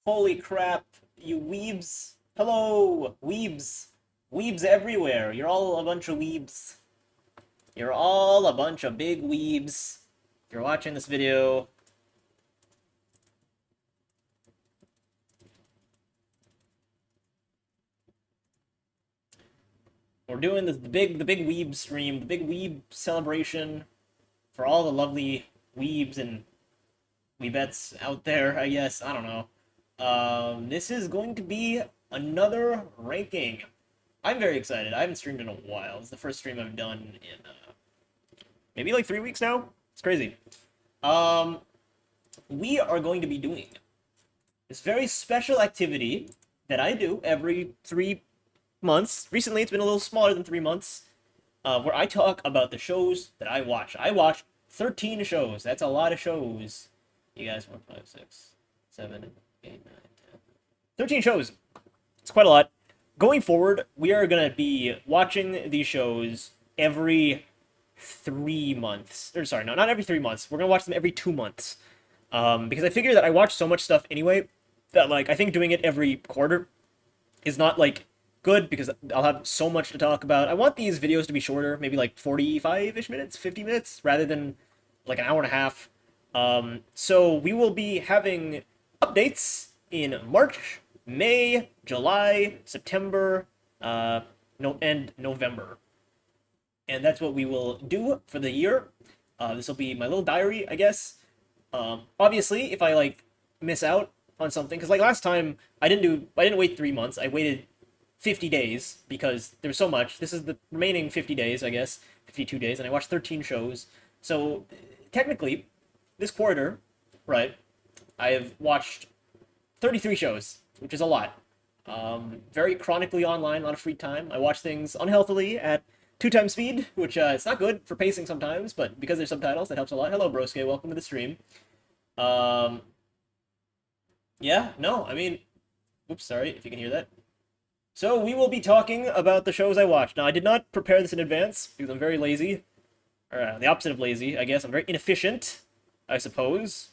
Holy crap, you weebs. Hello, weebs. Weebs everywhere. You're all a bunch of weebs. You're all a bunch of big weebs. If you're watching this video, we're doing the big weeb stream, the big weeb celebration for all the lovely weebs and weebettes out there, I guess. I don't know. This is going to be another ranking. I'm very excited. I haven't streamed in a while. It's the first stream I've done in maybe like 3 weeks now. It's crazy. Um, we are going to be doing this very special activity that I do every 3 months. Recently, it's been a little smaller than 3 months, where I talk about the shows that I watch. I watch 13 shows. That's a lot of shows. You guys, 1, 5, 6, 7, 8, 9, 10. 13 shows. It's quite a lot. Going forward, we are going to be watching these shows every 3 months. Or sorry, no, not every 3 months. We're going to watch them every 2 months. Because I figure that I watch so much stuff anyway that, like, I think doing it every quarter is not, like, good because I'll have so much to talk about. I want these videos to be shorter, maybe like 45-ish minutes, 50 minutes, rather than like an hour and a half. So we will be having updates in March, May, July, September, and November. And that's what we will do for the year. This will be my little diary, I guess. Obviously, if I like miss out on something, because like last time I didn't wait 3 months. I waited 50 days because there was so much. This is the remaining 50 days, I guess, 52 days, and I watched 13 shows. So technically, this quarter, right, I have watched 33 shows, which is a lot. Very chronically online, a lot of free time. I watch things unhealthily at 2 times speed, which it's not good for pacing sometimes, but because there's subtitles, that helps a lot. Hello, Broske, welcome to the stream. Um, yeah, no, I mean, oops, sorry if you can hear that. So we will be talking about the shows I watched. Now, I did not prepare this in advance because I'm very lazy. Or the opposite of lazy, I guess. I'm very inefficient, I suppose.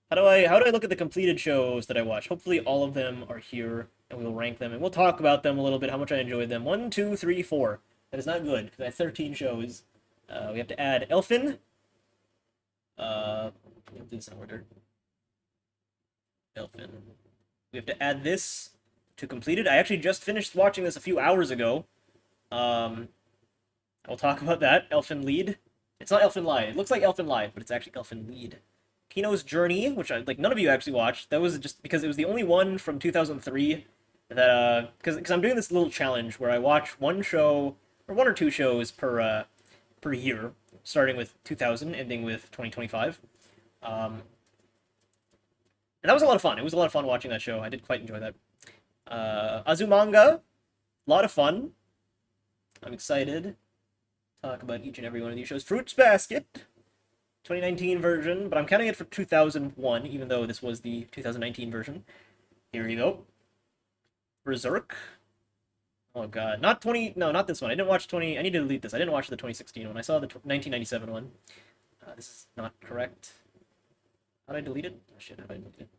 How do I look at the completed shows that I watched? Hopefully all of them are here, and we will rank them, and we'll talk about them a little bit, how much I enjoyed them. 1, 2, 3, 4. That is not good, because I have 13 shows. We have to add Elfin. We have to do this in order. Elfin. We have to add this to complete it. I actually just finished watching this a few hours ago. I'll talk about that. Elfin Lied. It's not Elfin Lied. It looks like Elfin Lied, but it's actually Elfin Lied. Kino's Journey, which none of you actually watched. That was just because it was the only one from 2003 that because I'm doing this little challenge where I watch one show or one or two shows per year, starting with 2000, ending with 2025. And that was a lot of fun. It was a lot of fun watching that show. I did quite enjoy that. Azumanga, a lot of fun. I'm excited to talk about each and every one of these shows. Fruits Basket, 2019 version, but I'm counting it for 2001, even though this was the 2019 version. Here you go. Berserk. Oh god, not 20. No, not this one. I didn't watch 20. I need to delete this. I didn't watch the 2016 one. I saw the 1997 one. This is not correct. How did I delete it? Oh shit, how did I delete it?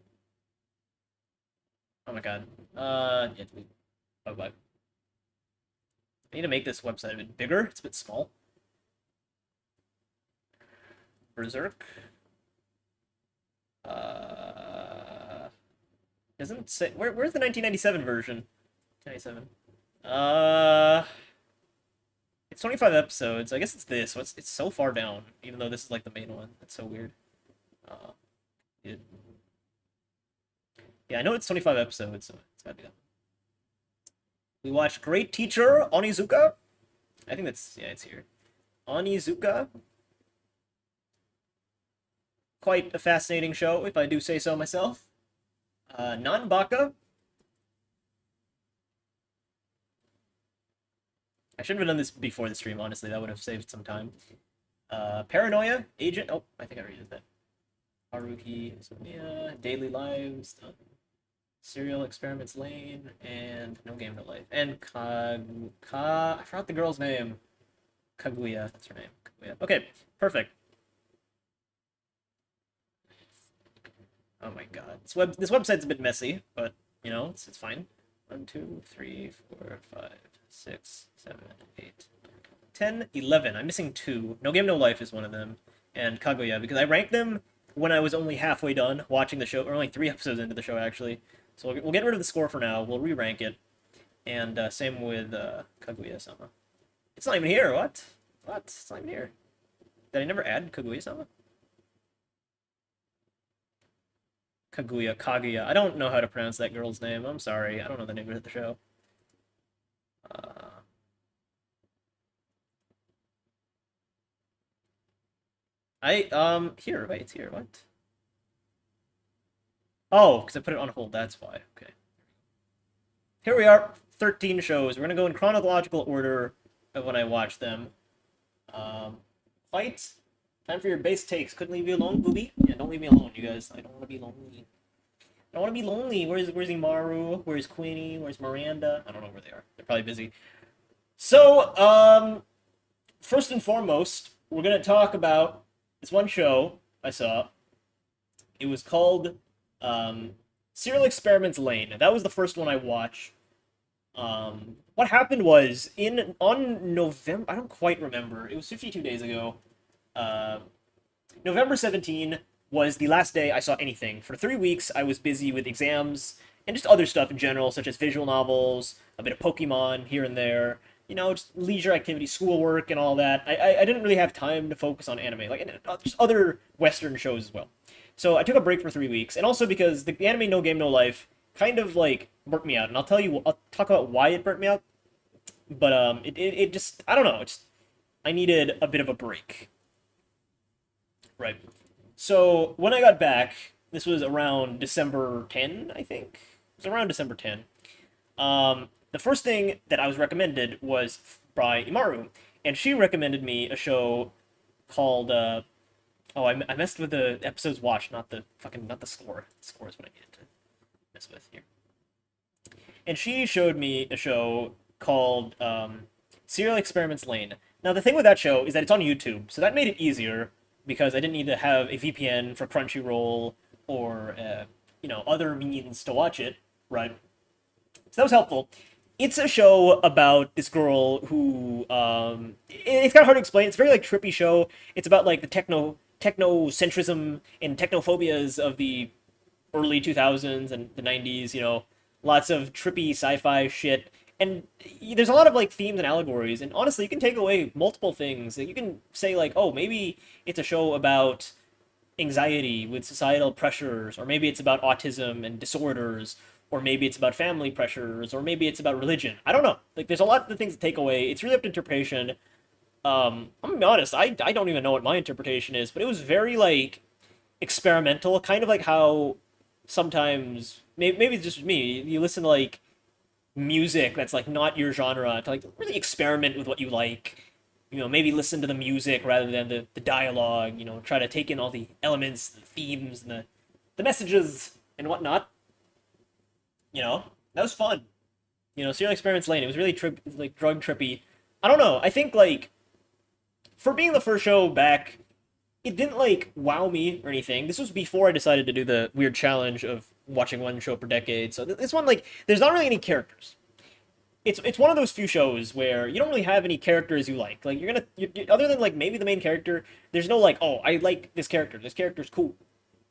Oh my god. Yeah, delete. Bye bye. I need to make this website a bit bigger. It's a bit small. Berserk. Doesn't say where's the 1997 version? 1997. It's 25 episodes. I guess it's this. It's so far down, even though this is like the main one. That's so weird. It, yeah, I know it's 25 episodes, so it's gotta be that. We watched Great Teacher Onizuka. I think that's it's here. Onizuka. Quite a fascinating show, if I do say so myself. Nanbaka. I should have done this before the stream, honestly. That would have saved some time. Paranoia, Agent. Oh, I think I already did that. Haruhi, Sonia, Daily Lives, Serial Experiments Lane, and No Game No Life. And I forgot the girl's name. Kaguya, that's her name. Kaguya. Okay, perfect. Oh my god. This website's a bit messy, but you know, it's fine. 1, 2, 3, 4, 5, 6, 7, 8, 10, 11. I'm missing two. No Game No Life is one of them, and Kaguya, because I ranked them when I was only halfway done watching the show, or only 3 episodes into the show actually. So we'll get rid of the score for now. We'll re-rank it, and same with Kaguya-sama. It's not even here. What? What? It's not even here. Did I never add Kaguya-sama? Kaguya. I don't know how to pronounce that girl's name. I'm sorry. I don't know the name of the show. Here, wait, it's here. What? Oh, because I put it on hold. That's why. Okay. Here we are. 13 shows. We're gonna go in chronological order of when I watched them. Fight. Time for your base takes. Couldn't leave you alone, booby. Yeah, don't leave me alone, you guys. I don't want to be lonely. I don't want to be lonely. Where's Imaru? Where's Queenie? Where's Miranda? I don't know where they are. They're probably busy. So, first and foremost, we're gonna talk about this one show I saw. It was called Serial Experiments Lane. That was the first one I watched. What happened was on November, I don't quite remember. It was 52 days ago. November 17 was the last day I saw anything. For 3 weeks, I was busy with exams and just other stuff in general, such as visual novels, a bit of Pokemon here and there. You know, just leisure activities, schoolwork, and all that. I didn't really have time to focus on anime, like just other Western shows as well. So I took a break for 3 weeks, and also because the anime No Game No Life kind of like burnt me out, and I'll talk about why it burnt me out. But it just, I don't know, I needed a bit of a break. Right. So when I got back, this was around December 10, I think. It was around December 10. The first thing that I was recommended was by Imaru, and she recommended me a show called I messed with the episodes watched, not the score. The score is what I needed to mess with here. And she showed me a show called Serial Experiments Lane. Now the thing with that show is that it's on YouTube, so that made it easier because I didn't need to have a VPN for Crunchyroll or other means to watch it, right? So that was helpful. It's a show about this girl who it's kind of hard to explain. It's a very like trippy show. It's about like the technocentrism and technophobias of the early 2000s and the 90s, lots of trippy sci-fi shit. And there's a lot of like themes and allegories, and honestly, you can take away multiple things. You can say like, oh, maybe it's a show about anxiety with societal pressures, or maybe it's about autism and disorders, or maybe it's about family pressures, or maybe it's about religion. I don't know. Like, there's a lot of things to take away. It's really up to interpretation. I'm gonna be honest, I don't even know what my interpretation is, but it was very like experimental, kind of like how sometimes maybe it's just me. You listen to like music that's like not your genre to like really experiment with what you like. Maybe listen to the music rather than the dialogue. Try to take in all the elements, the themes, and the messages and whatnot. That was fun. Serial Experiments Lane. It was really like drug trippy. I don't know. I think like for being the first show back, it didn't like wow me or anything. This was before I decided to do the weird challenge of watching one show per decade. So this one, like, there's not really any characters. It's one of those few shows where you don't really have any characters you like. Like, other than like maybe the main character, there's no like, oh, I like this character. This character's cool,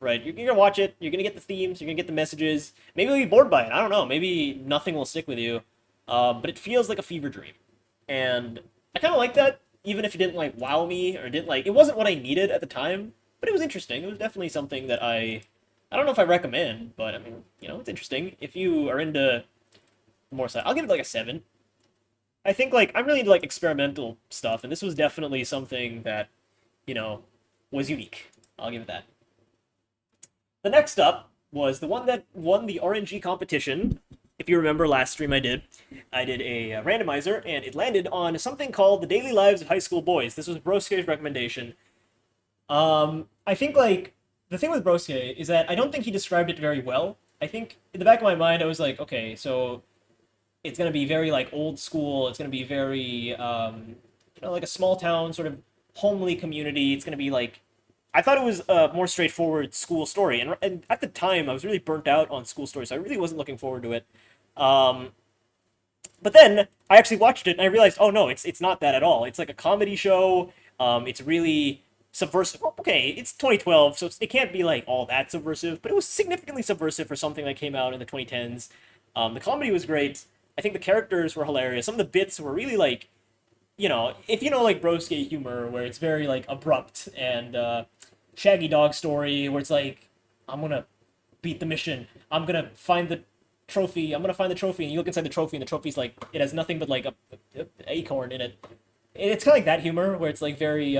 right? You're gonna watch it. You're gonna get the themes. You're gonna get the messages. Maybe you'll be bored by it. I don't know. Maybe nothing will stick with you. But it feels like a fever dream, and I kind of like that. Even if it didn't like wow me or didn't like, it wasn't what I needed at the time, but it was interesting. It was definitely something that I don't know if I recommend, but I mean, it's interesting. If you are into more side, I'll give it like a 7. I think like I'm really into like experimental stuff, and this was definitely something that, was unique. I'll give it that. The next up was the one that won the RNG competition. If you remember last stream I did a randomizer, and it landed on something called The Daily Lives of High School Boys. This was Brosuke's recommendation. I think, like, the thing with Brosuke is that I don't think he described it very well. I think, in the back of my mind, I was like, okay, so it's going to be very, like, old school. It's going to be very, like a small town, sort of homely community. It's going to be, like, I thought it was a more straightforward school story, and at the time I was really burnt out on school stories, so I really wasn't looking forward to it. Um, but then I actually watched it and I realized, oh no, it's not that at all. It's like a comedy show. It's really subversive. Well, okay, it's 2012, so it can't be like all that subversive, but it was significantly subversive for something that came out in the 2010s. The comedy was great. I think the characters were hilarious. Some of the bits were really like, if you know like broske humor, where it's very like abrupt, and Shaggy Dog story, where it's like, I'm gonna beat the mission. I'm gonna find the trophy. I'm gonna find the trophy, and you look inside the trophy, and the trophy's like, it has nothing but like a acorn in it. It's kind of like that humor, where it's like very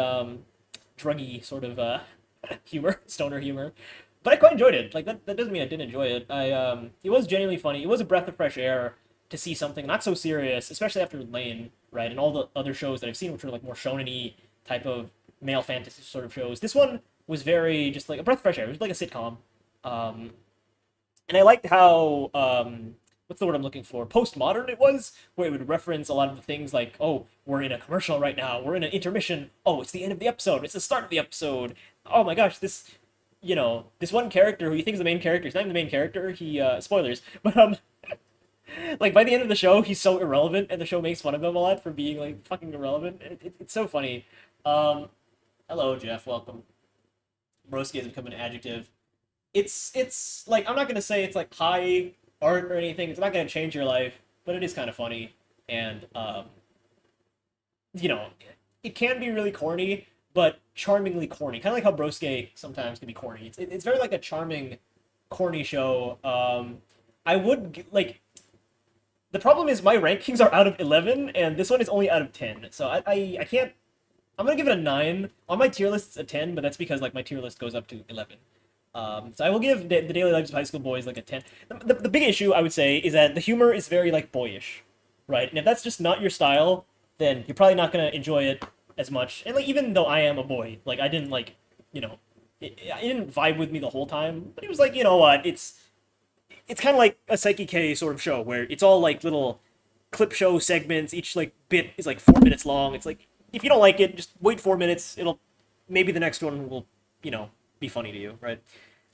druggy sort of humor, stoner humor. But I quite enjoyed it. Like that doesn't mean I didn't enjoy it. It was genuinely funny. It was a breath of fresh air to see something not so serious, especially after Lane, right, and all the other shows that I've seen, which were like more shonen-y type of male fantasy sort of shows. This one was very just like a breath of fresh air. It was like a sitcom, and I liked how what's the word I'm looking for? Postmodern it was, where it would reference a lot of the things like, oh, we're in a commercial right now, we're in an intermission, oh, it's the end of the episode, it's the start of the episode. Oh my gosh, this one character who you think is the main character, he's not even the main character, he spoilers, but like by the end of the show, he's so irrelevant, and the show makes fun of him a lot for being like fucking irrelevant. It's so funny. Hello Jeff, welcome. Broski has become an adjective. It's like, I'm not gonna say it's like high art or anything. It's not gonna change your life, but it is kind of funny, and you know, it can be really corny, but charmingly corny. Kind of like how Broske sometimes can be corny. It's very like a charming, corny show. I would like. The problem is my rankings are out of 11, and this one is only out of 10. So I can't. I'm gonna give it a 9. On my tier list, it's a 10, but that's because like my tier list goes up to 11. So I will give the Daily Lives of High School Boys like a 10. The big issue I would say is that the humor is very like boyish, right? And if that's just not your style, then you're probably not gonna enjoy it as much. And like, even though I am a boy, like I didn't like, it didn't vibe with me the whole time. But it was like, you know what? It's kind of like a Psyche K sort of show where it's all like little clip show segments. Each like bit is like 4 minutes long. It's like, if you don't like it, just wait 4 minutes. Maybe the next one will, be funny to you, right?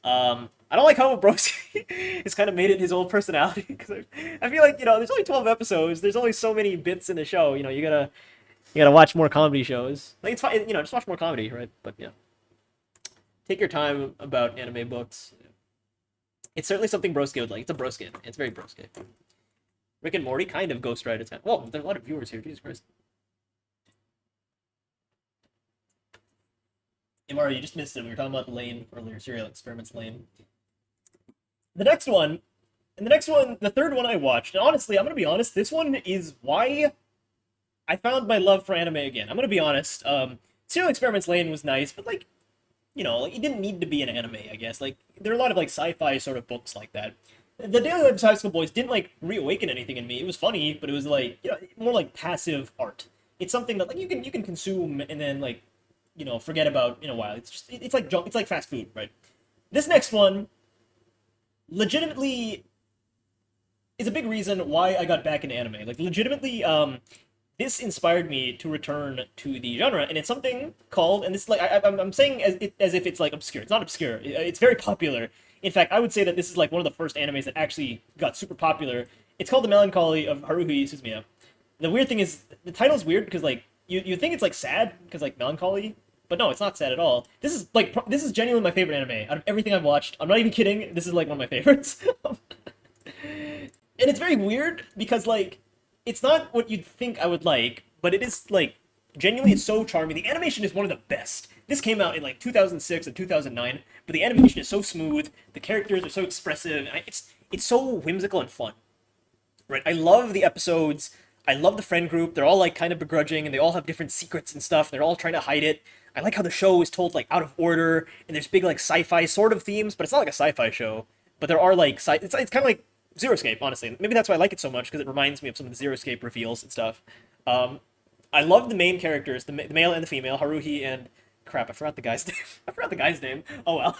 I don't like how Broski has kind of made it his old personality, because I feel like, there's only 12 episodes. There's only so many bits in the show. You gotta watch more comedy shows. Like, it's fine, just watch more comedy, right? But yeah, take your time about anime books. It's certainly something Broski would like. It's a Broski. It's very Broski. Rick and Morty, kind of Ghost Rider. Whoa, there's a lot of viewers here. Jesus Christ. Imara, you just missed it. We were talking about Lane earlier. Serial Experiments Lane. The next one, the third one I watched, and honestly, I'm going to be honest, this one is why I found my love for anime again. I'm going to be honest. Serial Experiments Lane was nice, but like, like, it didn't need to be an anime, I guess. Like, there are a lot of like sci-fi sort of books like that. The Daily Lives of High School Boys didn't like reawaken anything in me. It was funny, but it was like, more like passive art. It's something that like you can consume and then like, forget about in a while. It's like fast food, right? This next one legitimately is a big reason why I got back into anime. Like, legitimately, this inspired me to return to the genre, and it's something called, and this, like, I'm saying as if it's like obscure. It's not obscure. It's very popular. In fact, I would say that this is like one of the first animes that actually got super popular. It's called The Melancholy of Haruhi Suzumiya. The weird thing is, the title's weird because like you think it's like sad because like melancholy, but no, it's not sad at all. This is genuinely my favorite anime out of everything I've watched. I'm not even kidding. This is like one of my favorites. And it's very weird because like it's not what you'd think I would like, but it is like genuinely, it's so charming. The animation is one of the best. This came out in like 2006 and 2009, but the animation is so smooth. The characters are so expressive. And it's so whimsical and fun. Right? I love the episodes. I love the friend group. They're all like kind of begrudging, and they all have different secrets and stuff. They're all trying to hide it. I like how the show is told like out of order, and there's big like sci-fi sort of themes, but it's not like a sci-fi show. But there are like it's kind of like Zero Escape, honestly. Maybe that's why I like it so much, because it reminds me of some of the Zero Escape reveals and stuff. I love the main characters, the male and the female, Haruhi and crap. I forgot the guy's name. I forgot the guy's name. Oh well.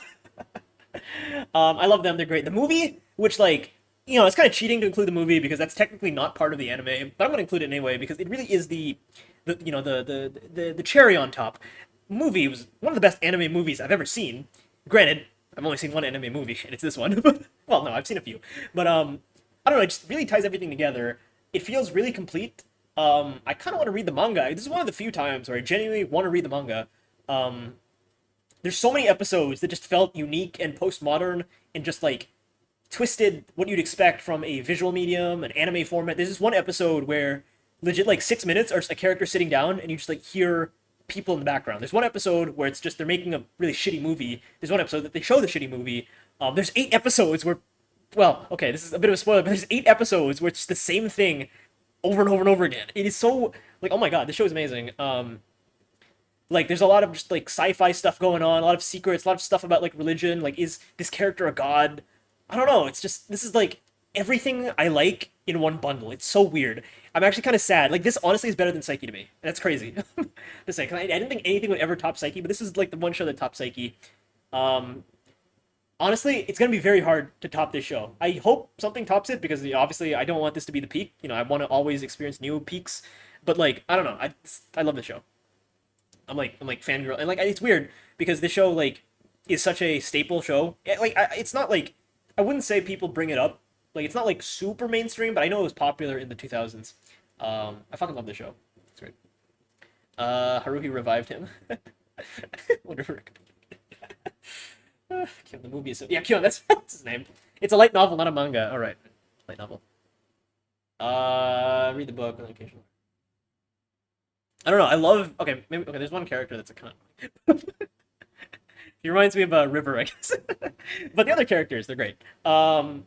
I love them. They're great. The movie, which like, it's kind of cheating to include the movie because that's technically not part of the anime, but I'm gonna include it anyway because it really is the cherry on top. movie. It was one of the best anime movies I've ever seen. Granted, I've only seen one anime movie, and it's this one. Well, no, I've seen a few, but I don't know. It just really ties everything together. It feels really complete. I kind of want to read the manga. This is one of the few times where I genuinely want to read the manga. Um, there's so many episodes that just felt unique and postmodern and just like twisted what you'd expect from a visual medium, an anime format. There's this one episode where legit like 6 minutes are just a character sitting down and you just like hear people in the background. There's one episode where it's just they're making a really shitty movie. There's one episode that they show the shitty movie. There's 8 episodes where, well, okay, this is a bit of a spoiler, but there's 8 episodes where it's the same thing over and over and over again. It is so like, oh my god, this show is amazing. Like there's a lot of just like sci-fi stuff going on, a lot of secrets, a lot of stuff about like religion. Like, is this character a god? I don't know. It's just this is like everything I like in one bundle. It's so weird. I'm actually kind of sad. Like this honestly is better than Psyche to me. And that's crazy to say. 'Cause I didn't think anything would ever top Psyche, but this is like the one show that tops Psyche. Um, Honestly, it's gonna be very hard to top this show. I hope something tops it because obviously I don't want this to be the peak. You know, I want to always experience new peaks. But like, I don't know. I love the show. I'm like fangirl, and like it's weird because this show like is such a staple show. Like it's not like I wouldn't say people bring it up. Like it's not like super mainstream, but I know it was popular in the 2000s. I fucking love this show. It's great. Haruhi revived him. Whatever. Kyon, the movie is so... Yeah, Kyon, that's his name. It's a light novel, not a manga. All right, light novel. Read the book on occasion. I don't know. I love. Okay, maybe. Okay, there's one character that's a kind of. He reminds me of River, I guess. But the other characters, they're great. I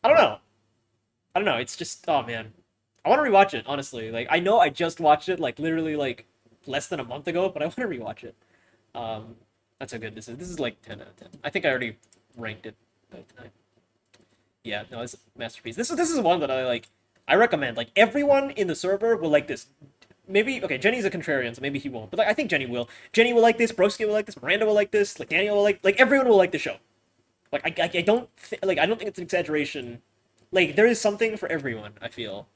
don't know. I don't know. It's just. Oh man, I want to rewatch it. Honestly, like I know I just watched it like literally like less than a month ago, but I want to rewatch it. That's how good this is. This is like 10 out of 10. I think I already ranked it tonight. Yeah, no, it's a masterpiece. This is one that I like. I recommend. Like everyone in the server will like this. Maybe okay, Jenny's a contrarian, so maybe he won't. But like, I think Jenny will. Jenny will like this. Broski will like this. Miranda will like this. Like Daniel will like everyone will like the show. Like I don't like I don't think it's an exaggeration. Like there is something for everyone. I feel.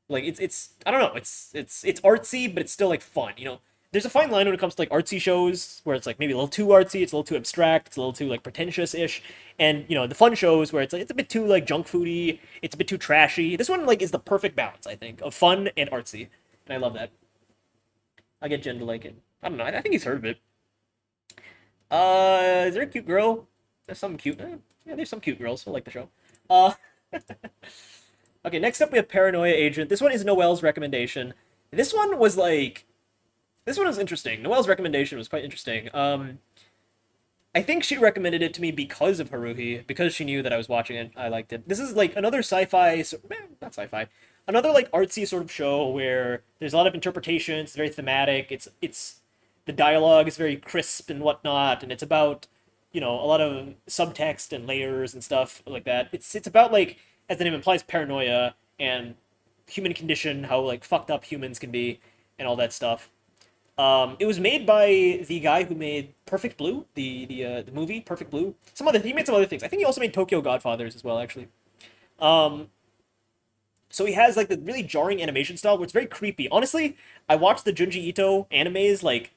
Like it's I don't know. It's artsy, but it's still like fun. You know, there's a fine line when it comes to like artsy shows where it's like maybe a little too artsy, it's a little too abstract, it's a little too like pretentious-ish, and you know the fun shows where it's like it's a bit too like junk foody, it's a bit too trashy. This one like is the perfect balance, I think, of fun and artsy, and I love that. I get Jen to like it. I don't know. I think he's heard of it. Is there a cute girl? There's some cute. Yeah, there's some cute girls who like the show. Uh, okay. Next up, we have Paranoia Agent. This one is Noelle's recommendation. This one was like. This one was interesting. Noelle's recommendation was quite interesting. I think she recommended it to me because of Haruhi, because she knew that I was watching it. I liked it. This is like another sci-fi, not sci-fi, another like artsy sort of show where there's a lot of interpretations. It's very thematic. It's the dialogue is very crisp and whatnot, and it's about you know a lot of subtext and layers and stuff like that. It's about like as the name implies, paranoia and human condition, how like fucked up humans can be, and all that stuff. It was made by the guy who made Perfect Blue, the movie Perfect Blue. He made some other things. I think he also made Tokyo Godfathers as well, actually. Um, so he has like the really jarring animation style where it's very creepy. Honestly, I watched the Junji Ito animes like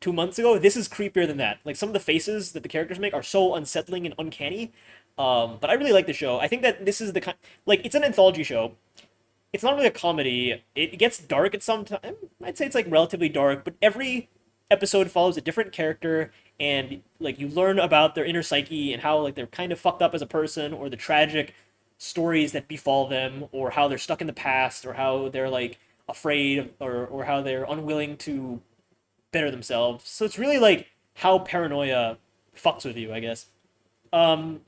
2 months ago. This is creepier than that. Like some of the faces that the characters make are so unsettling and uncanny. But I really like the show. I think that this is the kind like it's an anthology show. It's not really a comedy. It gets dark at some time. I'd say it's like relatively dark, but every episode follows a different character and like you learn about their inner psyche and how like they're kind of fucked up as a person or the tragic stories that befall them or how they're stuck in the past or how they're like afraid or how they're unwilling to better themselves. So it's really like how paranoia fucks with you, I guess. Um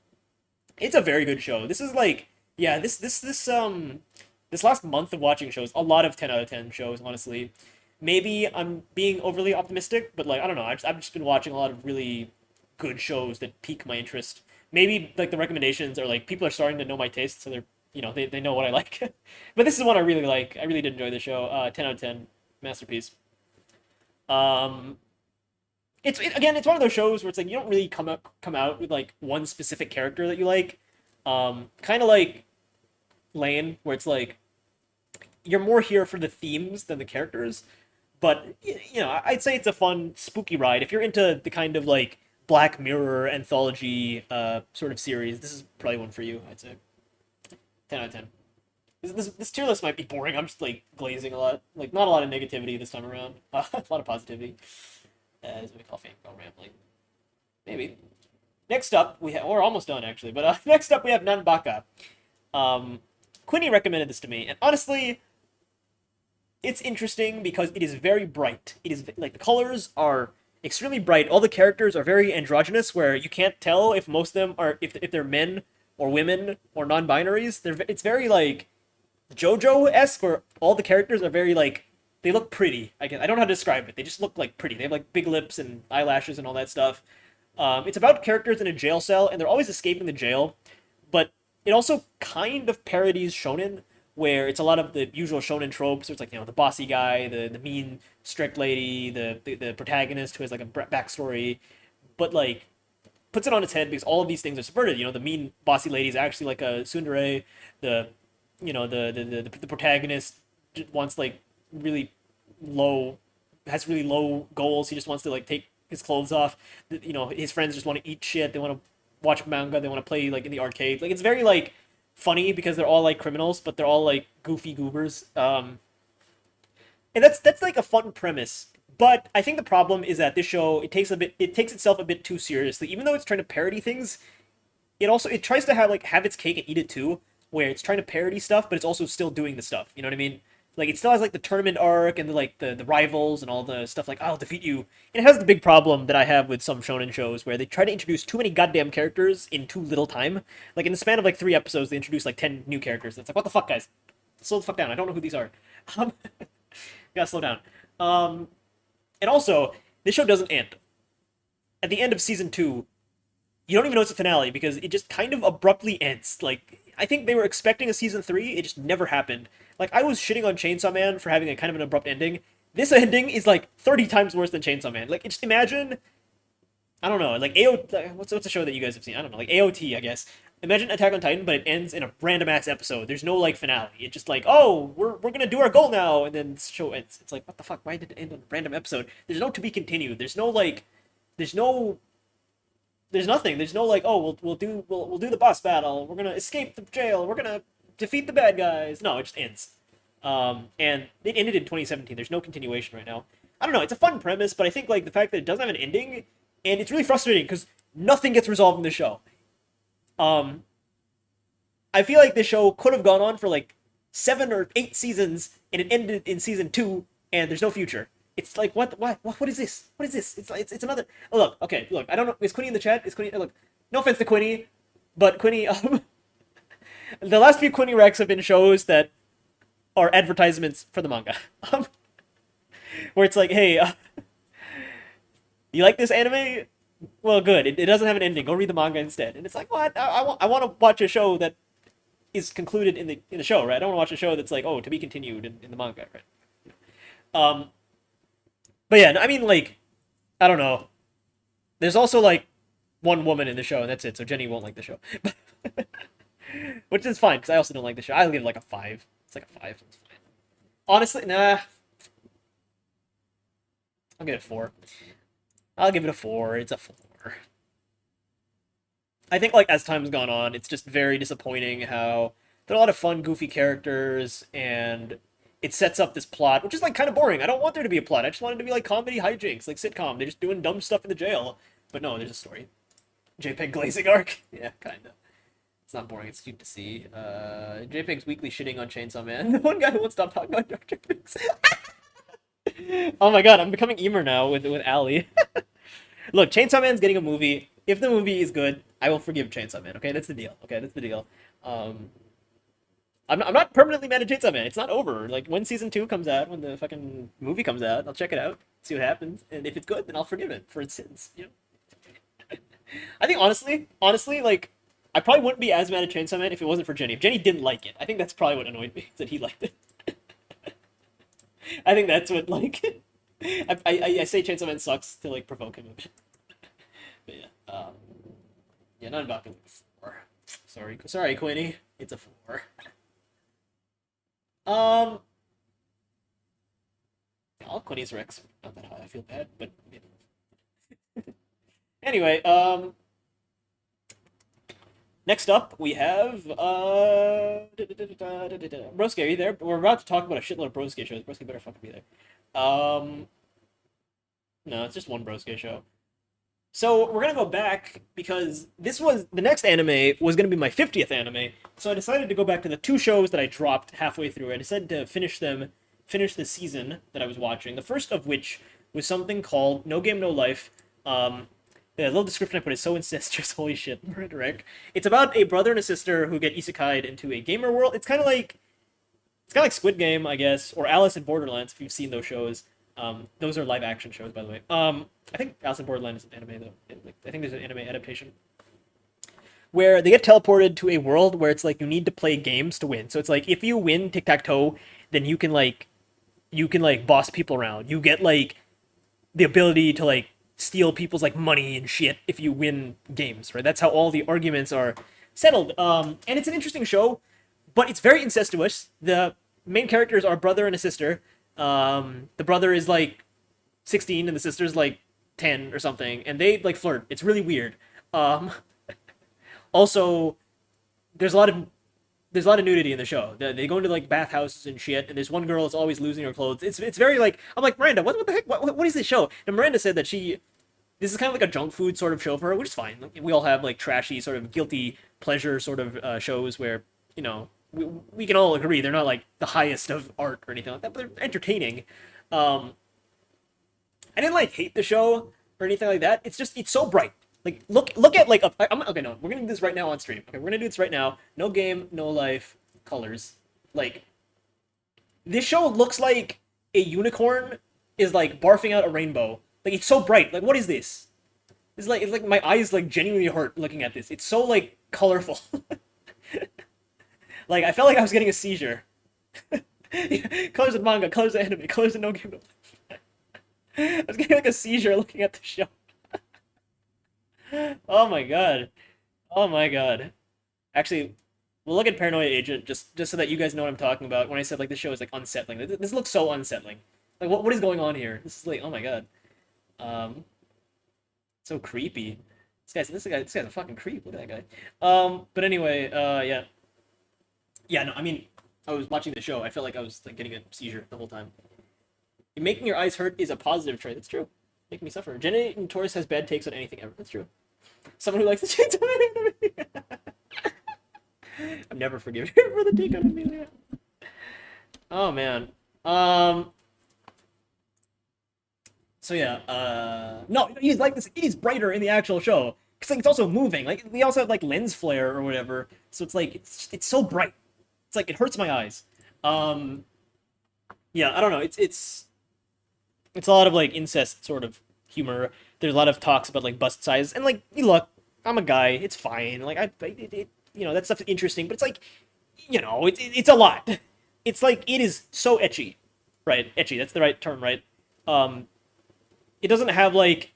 it's a very good show. This is like yeah, this last month of watching shows, a lot of 10 out of 10 shows, honestly. Maybe I'm being overly optimistic, but like I don't know. I've just been watching a lot of really good shows that pique my interest. Maybe like the recommendations are like people are starting to know my taste, so they're they know what I like. But this is one I really like. I really did enjoy the show. 10 out of 10, masterpiece. Um, again, it's one of those shows where it's like you don't really come out with like one specific character that you like. Kind of like Lane, where it's like you're more here for the themes than the characters. But you know, I'd say it's a fun, spooky ride. If you're into the kind of like Black Mirror anthology sort of series, this is probably one for you. I'd say 10 out of 10. This tier list might be boring. I'm just like glazing a lot. Like not a lot of negativity this time around. A lot of positivity. As we call fame, go rambling. Maybe. Next up, we're almost done actually. But next up we have Nanbaka. Quinny recommended this to me, and honestly, it's interesting because it is very bright. It is like the colors are extremely bright. All the characters are very androgynous, where you can't tell if most of them are if they're men or women or non-binaries. It's very like JoJo-esque, where all the characters are very like they look pretty. I guess I don't know how to describe it. They just look like pretty. They have like big lips and eyelashes and all that stuff. It's about characters in a jail cell, and they're always escaping the jail, but it also kind of parodies shonen, where it's a lot of the usual shonen tropes. So it's like, you know, the bossy guy, the mean strict lady, the protagonist who has like a backstory, but like puts it on its head because all of these things are subverted. You know, the mean bossy lady is actually like a tsundere. The you know the protagonist wants like really has really low goals. He just wants to like take his clothes off. You know, his friends just want to eat shit. They want to watch manga. They want to play like in the arcade. Like it's very like funny because they're all like criminals, but they're all like goofy goobers. And that's like a fun premise. But I think the problem is that this show it takes itself a bit too seriously. Even though it's trying to parody things, it tries to have its cake and eat it too, where it's trying to parody stuff, but it's also still doing the stuff. You know what I mean? Like it still has like the tournament arc and the rivals and all the stuff like I'll defeat you. And it has the big problem that I have with some shonen shows where they try to introduce too many goddamn characters in too little time. Like in the span of like 3 episodes, they introduce like 10 new characters. It's like what the fuck, guys? Slow the fuck down. I don't know who these are. Gotta slow down. And also, this show doesn't end. At the end of season 2, you don't even know it's a finale because it just kind of abruptly ends. Like I think they were expecting a season 3, it just never happened. Like I was shitting on Chainsaw Man for having a kind of an abrupt ending. This ending is like 30 times worse than Chainsaw Man. Like just imagine, I don't know, like what's a show that you guys have seen? I don't know, like AOT, I guess. Imagine Attack on Titan, but it ends in a random ass episode. There's no like finale. It's just like, oh, we're gonna do our goal now, and then the show ends. It's like, what the fuck? Why did it end on a random episode? There's no to be continued. There's nothing. There's no like, oh, we'll do the boss battle. We're gonna escape the jail. We're gonna defeat the bad guys. No, it just ends. And it ended in 2017. There's no continuation right now. I don't know. It's a fun premise, but I think like the fact that it doesn't have an ending, and it's really frustrating because nothing gets resolved in the show. I feel like this show could have gone on for like 7 or 8 seasons, and it ended in season 2, and there's no future. It's like what is this? What is this? It's another. Oh, look, okay, look. I don't know. Is Quinny in the chat? Is Quinny? Look, no offense to Quinny, but Quinny. The last few Quinny Recs have been shows that are advertisements for the manga, where it's like, hey, you like this anime? Well, good. It doesn't have an ending. Go read the manga instead. And it's like, what? I want to watch a show that is concluded in the show, right? I don't want to watch a show that's like, oh, to be continued in the manga, right? But yeah, I mean, like, I don't know. There's also like one woman in the show, and that's it. So Jenny won't like the show, which is fine because I also don't like the show. I'll give it like a 5. It's like a 5. It's fine. Honestly, nah. I'll give it a 4. I'll give it a 4. It's a 4. I think, like, as time's gone on, it's just very disappointing how there are a lot of fun, goofy characters, and it sets up this plot, which is, like, kind of boring. I don't want there to be a plot. I just want it to be, like, comedy hijinks, like sitcom. They're just doing dumb stuff in the jail. But no, there's a story. JPEG glazing arc? Yeah, kind of. It's not boring. It's cute to see. JPEG's weekly shitting on Chainsaw Man. The one guy who won't stop talking about Dr. Pigs. Oh my god, I'm becoming Emer now with Ali. Look, Chainsaw Man's getting a movie. If the movie is good, I will forgive Chainsaw Man. Okay, that's the deal. Okay, that's the deal. I'm not permanently mad at Chainsaw Man. It's not over. Like when season 2 comes out, when the fucking movie comes out, I'll check it out, see what happens, and if it's good, then I'll forgive it for its sins. You know. I think honestly, like I probably wouldn't be as mad at Chainsaw Man if it wasn't for Jenny. If Jenny didn't like it, I think that's probably what annoyed me, that he liked it. I think that's what like. I say Chainsaw Man sucks to like provoke him a bit. But yeah, not about a 4. Sorry, Quinny. It's a 4. I'll Alquini's Rex not that high. I feel bad, but anyway, next up we have Broski. Are you there? We're about to talk about a shitload of Broski shows. Broski better fucking be there. No, it's just one Broski show. So we're gonna go back because this was the next anime was gonna be my 50th anime. So I decided to go back to the two shows that I dropped halfway through. I decided to finish the season that I was watching. The first of which was something called No Game No Life. The little description I put is so incestuous. Holy shit, Rick. It's about a brother and a sister who get isekai'd into a gamer world. It's kind of like Squid Game, I guess, or Alice in Borderlands if you've seen those shows. Those are live action shows, by the way. I think Alice in Borderland is an anime though. I think there's an anime adaptation where they get teleported to a world where it's like you need to play games to win. So it's like if you win tic-tac-toe, then you can boss people around. You get like the ability to like steal people's like money and shit if you win games, right? That's how all the arguments are settled. And it's an interesting show, but it's very incestuous. The main characters are a brother and a sister. The brother is like 16 and the sister's like 10 or something, and they like flirt. It's really weird. Also, there's a lot of nudity in the show. They go into like bathhouses and shit, and there's one girl that's always losing her clothes. It's very like, I'm like, Miranda, what the heck? What is this show? And Miranda said that this is kind of like a junk food sort of show for her, which is fine. We all have like trashy sort of guilty pleasure sort of shows where, you know, we can all agree they're not like the highest of art or anything like that, but they're entertaining. I didn't like hate the show or anything like that. It's so bright. Like look at like okay, no, we're gonna do this right now on stream. Okay, we're gonna do this right now. No Game, No Life, colors. Like this show looks like a unicorn is like barfing out a rainbow. Like it's so bright. Like what is this? It's like my eyes like genuinely hurt looking at this. It's so like colorful. Like I felt like I was getting a seizure. Colors of manga, colors of anime, colors of No Game, No Life. I was getting like a seizure looking at the show. Oh my god. Oh my god. Actually, we'll look at Paranoia Agent just so that you guys know what I'm talking about when I said like this show is like unsettling. This looks so unsettling. Like what is going on here? This is like, oh my god. So creepy. This guy's a fucking creep. Look at that guy. But anyway, yeah. Yeah, no, I mean, I was watching the show. I felt like I was like getting a seizure the whole time. Making your eyes hurt is a positive trait. That's true. Making me suffer. Jenny and Taurus has bad takes on anything ever. That's true. Someone who likes the chainsaw anime. I'm never forgiven her for the take on Amelia. Oh man. So yeah. No, he's like this. He's brighter in the actual show because like it's also moving. Like they also have like lens flare or whatever. So it's like it's so bright. It's like it hurts my eyes. Yeah, I don't know. It's a lot of like incest sort of humor. There's a lot of talks about like bust size and like, look, I'm a guy. It's fine. Like you know, that stuff's interesting, but it's like, you know, it's a lot. It's like it is so ecchi, right? Ecchi. That's the right term, right? It doesn't have like,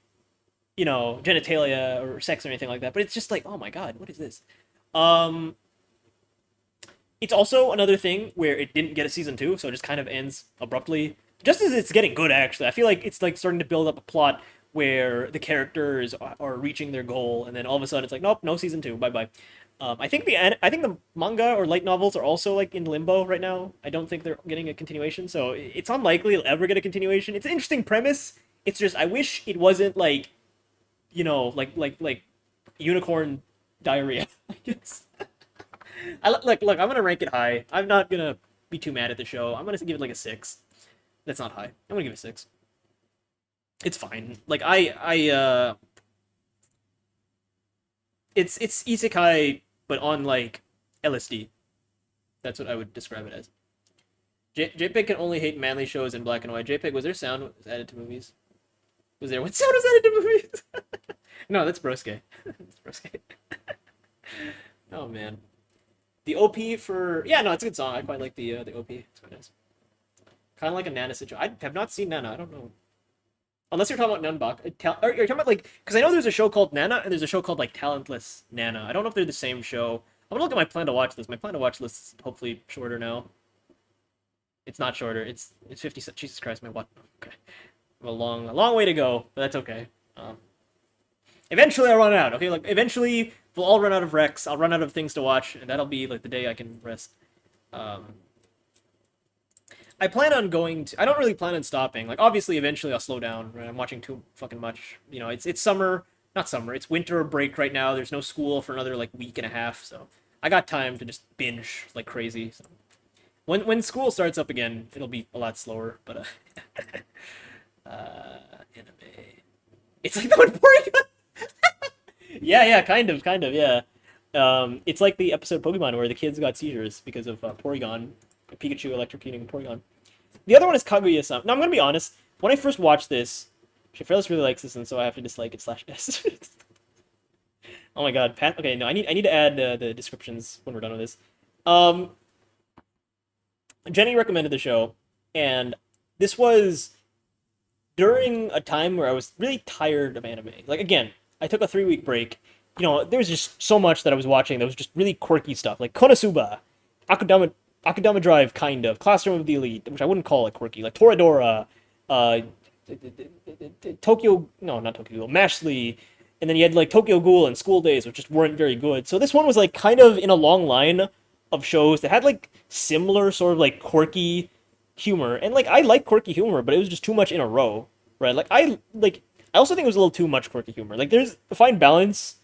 you know, genitalia or sex or anything like that, but it's just like, oh my god, what is this? It's also another thing where it didn't get a season 2, so it just kind of ends abruptly. Just as it's getting good, actually. I feel like it's like starting to build up a plot where the characters are reaching their goal, and then all of a sudden it's like, nope, no season 2, bye-bye. I think the manga or light novels are also like in limbo right now. I don't think they're getting a continuation, so it's unlikely it'll ever get a continuation. It's an interesting premise. It's just I wish it wasn't like, you know, like unicorn diarrhea. I guess. Look, I'm gonna rank it high. I'm not gonna be too mad at the show. I'm gonna give it like a 6. That's not high. I'm gonna give it a 6. It's fine. Like it's isekai, but on like LSD. That's what I would describe it as. JPEG can only hate manly shows in black and white. JPEG, was there sound added to movies? What sound was added to movies? No, that's Broske. That's Broske. Oh man. The OP for no, it's a good song. I quite like the OP. It's quite nice. Kind of like a Nana situation. I have not seen Nana. I don't know. Unless you're talking about Nunbok. Or you're talking about like, because I know there's a show called Nana and there's a show called like Talentless Nana. I don't know if they're the same show. I'm gonna look at my plan to watch this. My plan to watch list is hopefully shorter now. It's not shorter. It's 50. Jesus Christ, man, what? Okay, a long way to go, but that's okay. Eventually I'll run out. Okay, like eventually we'll all run out of Rex. I'll run out of things to watch, and that'll be like the day I can rest. Um, I plan on going to. I don't really plan on stopping. Like obviously, eventually I'll slow down. Right? I'm watching too fucking much. You know, it's summer, not summer. It's winter break right now. There's no school for another like week and a half, so I got time to just binge like crazy. So when school starts up again, it'll be a lot slower. But anime. It's like the one Porygon. Yeah, kind of, yeah. It's like the episode Pokemon where the kids got seizures because of Porygon, Pikachu electrocuting Porygon. The other one is Kaguya-sama. Now, I'm gonna be honest. When I first watched this, Shafrelis really likes this, and so I have to dislike it /s. Oh my god, Pat. Okay, no, I need to add the descriptions when we're done with this. Jenny recommended the show, and this was during a time where I was really tired of anime. Like again, I took a 3-week break. You know, there was just so much that I was watching that was just really quirky stuff, like Konosuba, Akudama Drive, kind of, Classroom of the Elite, which I wouldn't call it quirky, like Toradora, uh, Tokyo, no, not Tokyo Ghoul, Mashley, and then you had like Tokyo Ghoul and School Days, which just weren't very good. So this one was like kind of in a long line of shows that had like similar sort of like quirky humor, and like I like quirky humor, but it was just too much in a row, right? I also think it was a little too much quirky humor. Like there's a fine balance.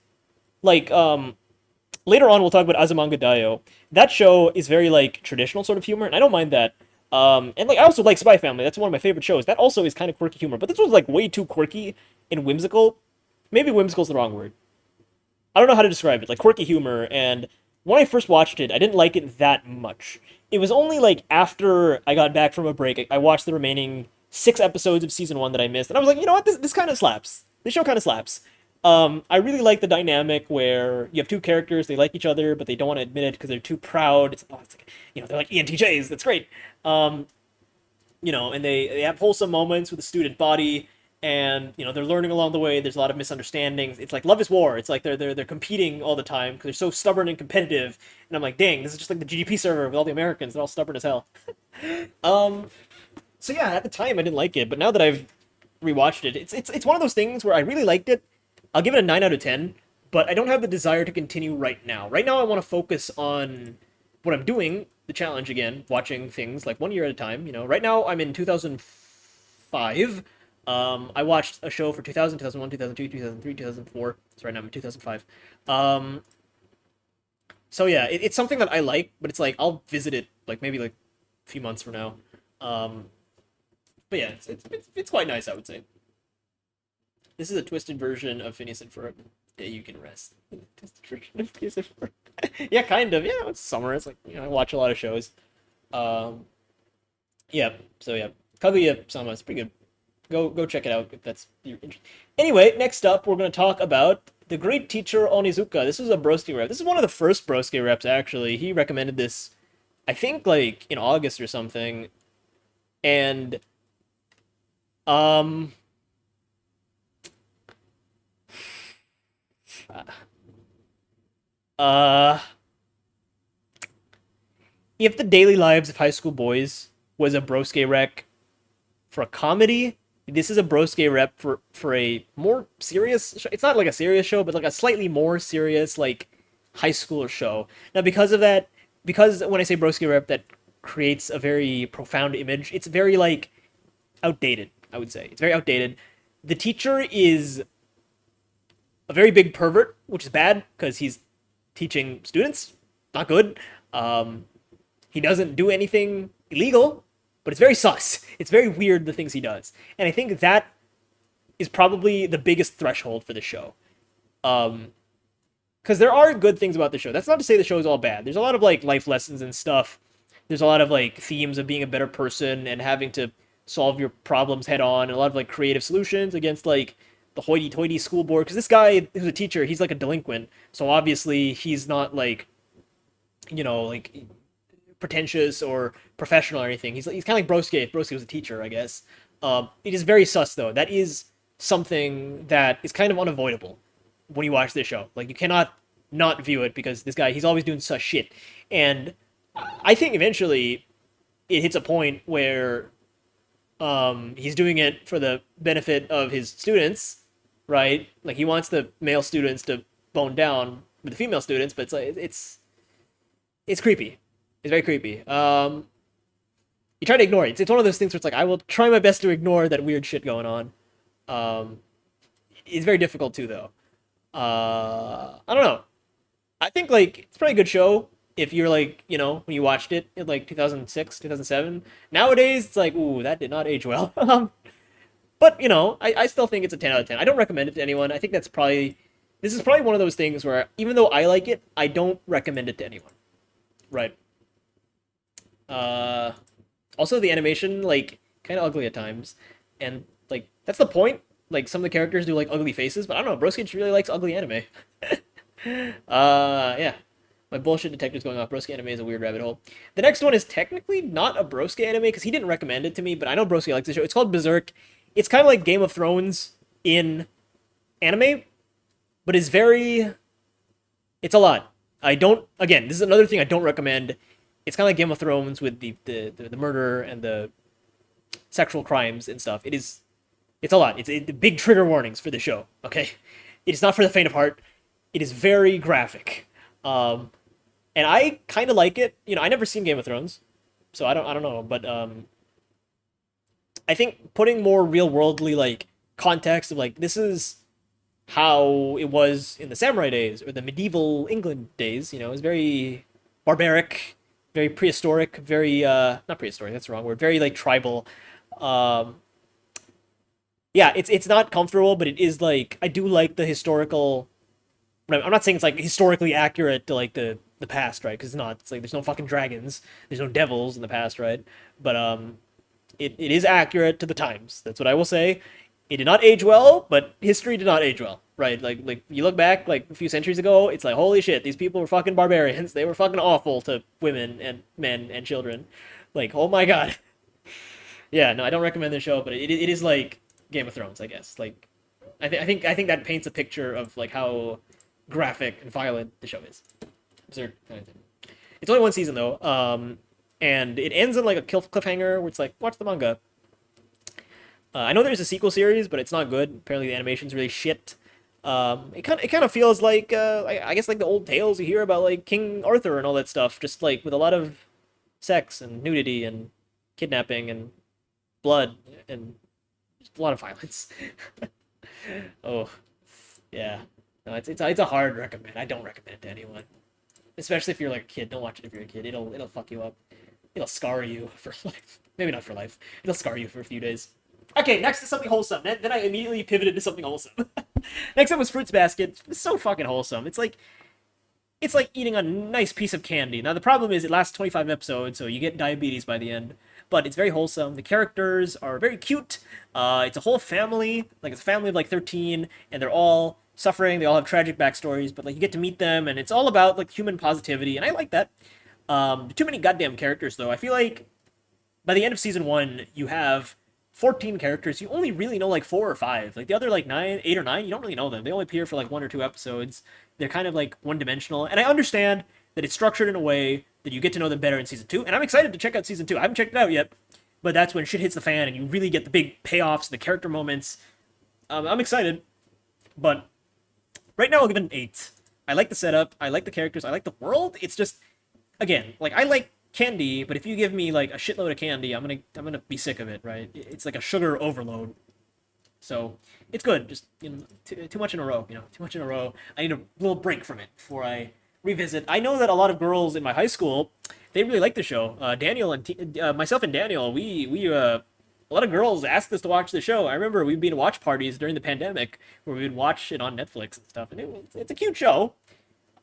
Like later on we'll talk about Azumanga Daioh. That show is very like traditional sort of humor, and I don't mind that. And like I also like Spy Family. That's one of my favorite shows. That also is kind of quirky humor, but this was like way too quirky and whimsical. Maybe whimsical is the wrong word. I don't know how to describe it. Like quirky humor, and when I first watched it, I didn't like it that much. It was only like after I got back from a break, I watched the remaining 6 episodes of season 1 that I missed, and I was like, you know what, this kind of slaps. This show kind of slaps. I really like the dynamic where you have 2 characters, they like each other, but they don't want to admit it because they're too proud. It's like, you know, they're like ENTJs. That's great. You know, and they have wholesome moments with the student body, and you know they're learning along the way. There's a lot of misunderstandings. It's like love is war. It's like they're competing all the time because they're so stubborn and competitive. And I'm like, dang, this is just like the GDP server with all the Americans. They're all stubborn as hell. So yeah, at the time I didn't like it, but now that I've rewatched it, it's one of those things where I really liked it. I'll give it a 9 out of 10, but I don't have the desire to continue right now. Right now I want to focus on what I'm doing, the challenge again, watching things like 1 year at a time. You know, right now I'm in 2005. I watched a show for 2000, 2001, 2002, 2003, 2004. So right now I'm in 2005. So yeah, it's something that I like, but it's like I'll visit it like maybe like a few months from now. But yeah, it's quite nice, I would say. This is a twisted version of Phineas and Ferb. Yeah, you can rest. Twisted version of Phineas and Ferb. Yeah, kind of. Yeah, it's summer. It's like, you know, I watch a lot of shows. Yeah. So yeah, Kaguya-sama is pretty good. Go check it out if that's your interest. Anyway, next up we're gonna talk about The Great Teacher Onizuka. This is a Broski rep. This is one of the first Broski reps actually. He recommended this, I think, like in August or something, and if The Daily Lives of High School Boys was a Broski rec for a comedy, this is a Broski rep for a more serious show. It's not like a serious show, but like a slightly more serious, like, high schooler show. Now, because of that, because when I say Broski rep, that creates a very profound image, it's very, like, outdated, I would say. It's very outdated. The teacher is a very big pervert, which is bad, because he's teaching students. Not good. He doesn't do anything illegal, but it's very sus. It's very weird, the things he does. And I think that is probably the biggest threshold for the show. Because there are good things about the show. That's not to say the show is all bad. There's a lot of, like, life lessons and stuff. There's a lot of, like, themes of being a better person and having to solve your problems head on, and a lot of, like, creative solutions against, like, the hoity-toity school board. Because this guy who's a teacher, he's, like, a delinquent. So obviously he's not, like, you know, like, pretentious or professional or anything. He's kind of like Broski if Broski was a teacher, I guess. It is very sus, though. That is something that is kind of unavoidable when you watch this show. Like, you cannot not view it because this guy, he's always doing sus shit. And I think eventually it hits a point where he's doing it for the benefit of his students, right? Like he wants the male students to bone down with the female students, but it's like it's creepy. It's very creepy. You try to ignore it. It's one of those things where it's like I will try my best to ignore that weird shit going on. Um, it's very difficult too, though. I don't know. I think like it's a pretty good show if you're like when you watched it in like 2006, 2007. Nowadays, it's like ooh, that did not age well. But I still think it's a 10 out of 10. I don't recommend it to anyone. I think this is probably one of those things where even though I like it, I don't recommend it to anyone. Right. Uh, Also the animation like kind of ugly at times, and like that's the point. Like some of the characters do like ugly faces, but I don't know. Broski just really likes ugly anime. Yeah. My bullshit detector's going off. Broski anime is a weird rabbit hole. The next one is technically not a Broski anime because he didn't recommend it to me, but I know Broski likes the show. It's called Berserk. It's kind of like Game of Thrones in anime, but it's a lot. I don't. Again, this is another thing I don't recommend. It's kind of like Game of Thrones with the murder and the sexual crimes and stuff. It's a lot. It's big trigger warnings for the show. Okay, it is not for the faint of heart. It is very graphic, and I kind of like it. I never seen Game of Thrones, so I don't know. But I think putting more real worldly like context of like this is how it was in the samurai days or the medieval England days. Is very barbaric, very prehistoric, very not prehistoric. That's the wrong word. Very like tribal. Um, yeah, it's not comfortable, but it is like I do like the historical. I'm not saying it's like historically accurate to like the past, right? Because it's not. It's like there's no fucking dragons, there's no devils in the past, right? But it is accurate to the times. That's what I will say. It did not age well, but history did not age well, right? Like you look back like a few centuries ago, it's like holy shit, these people were fucking barbarians. They were fucking awful to women and men and children. Like oh my god. Yeah, no, I don't recommend the show, but it is like Game of Thrones, I guess. Like I think that paints a picture of like how graphic and violent the show is. Absurd kind of thing. It's only one season though, and it ends in like a cliffhanger where it's like watch the manga. I know there's a sequel series, but it's not good. Apparently, the animation's really shit. It kind of feels like I guess like the old tales you hear about like King Arthur and all that stuff, just like with a lot of sex and nudity and kidnapping and blood and just a lot of violence. Oh, yeah. No, it's a hard recommend. I don't recommend it to anyone, especially if you're like a kid. Don't watch it if you're a kid. It'll fuck you up. It'll scar you for life. Maybe not for life. It'll scar you for a few days. Okay, next is something wholesome. Then I immediately pivoted to something wholesome. Next up was Fruits Basket. It's so fucking wholesome. It's like eating a nice piece of candy. Now the problem is it lasts 25 episodes, so you get diabetes by the end. But it's very wholesome. The characters are very cute. It's a whole family. Like it's a family of like 13, and they're all suffering. They all have tragic backstories, but like you get to meet them, and it's all about like human positivity, and I like that. Too many goddamn characters though. I feel like by the end of season one, you have 14 characters. You only really know like 4 or 5. Like the other like 8 or 9, you don't really know them. They only appear for like 1 or 2 episodes. They're kind of like one-dimensional. And I understand that it's structured in a way that you get to know them better in season 2. And I'm excited to check out season 2. I haven't checked it out yet, but that's when shit hits the fan and you really get the big payoffs, the character moments. I'm excited, but right now I'll give it an 8. I like the setup. I like the characters. I like the world. It's just, again, like I like candy, but if you give me like a shitload of candy, I'm gonna be sick of it, right? It's like a sugar overload. So it's good. Just too much in a row. Too much in a row. I need a little break from it before I revisit. I know that a lot of girls in my high school they really like the show. Daniel and myself and Daniel, we a lot of girls asked us to watch the show. I remember we'd been to watch parties during the pandemic where we would watch it on Netflix and stuff, and it's a cute show.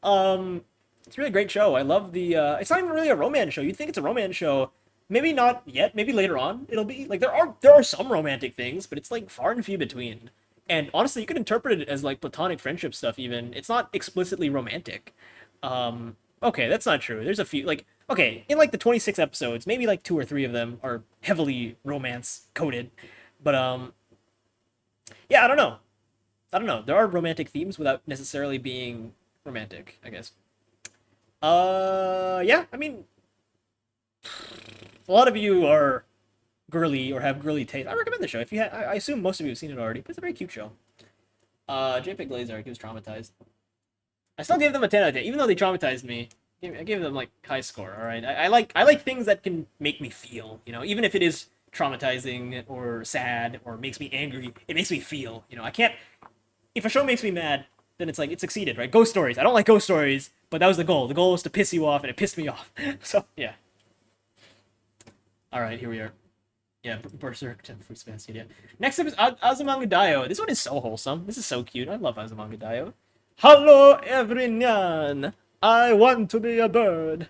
Um, it's a really great show. I love the. It's not even really a romance show. You'd think it's a romance show. Maybe not yet. Maybe later on it'll be. Like there are some romantic things, but it's like far and few between. And honestly, you could interpret it as like platonic friendship stuff. Even it's not explicitly romantic. Okay, that's not true. There's a few like okay in like the 26 episodes, maybe like 2 or 3 of them are heavily romance coded. But yeah, I don't know. I don't know. There are romantic themes without necessarily being romantic, I guess. Yeah, I mean, A lot of you are girly or have girly taste. I recommend the show. If you, I assume most of you have seen it already, but it's a very cute show. JPEG Glazer, he was traumatized. I still gave them a 10 out of 10, even though they traumatized me. I gave them like high score. All right, I like things that can make me feel. You know, even if it is traumatizing or sad or makes me angry, it makes me feel. You know, I can't. If a show makes me mad, then it's like it succeeded, right? Ghost stories. I don't like ghost stories, but that was the goal. The goal was to piss you off, and it pissed me off. So yeah. All right, here we are. Yeah, Berserk to Fruits Basket, yeah. Next up is Azumanga Daioh. This one is so wholesome. This is so cute. I love Azumanga Daioh. Hello, everyone. I want to be a bird.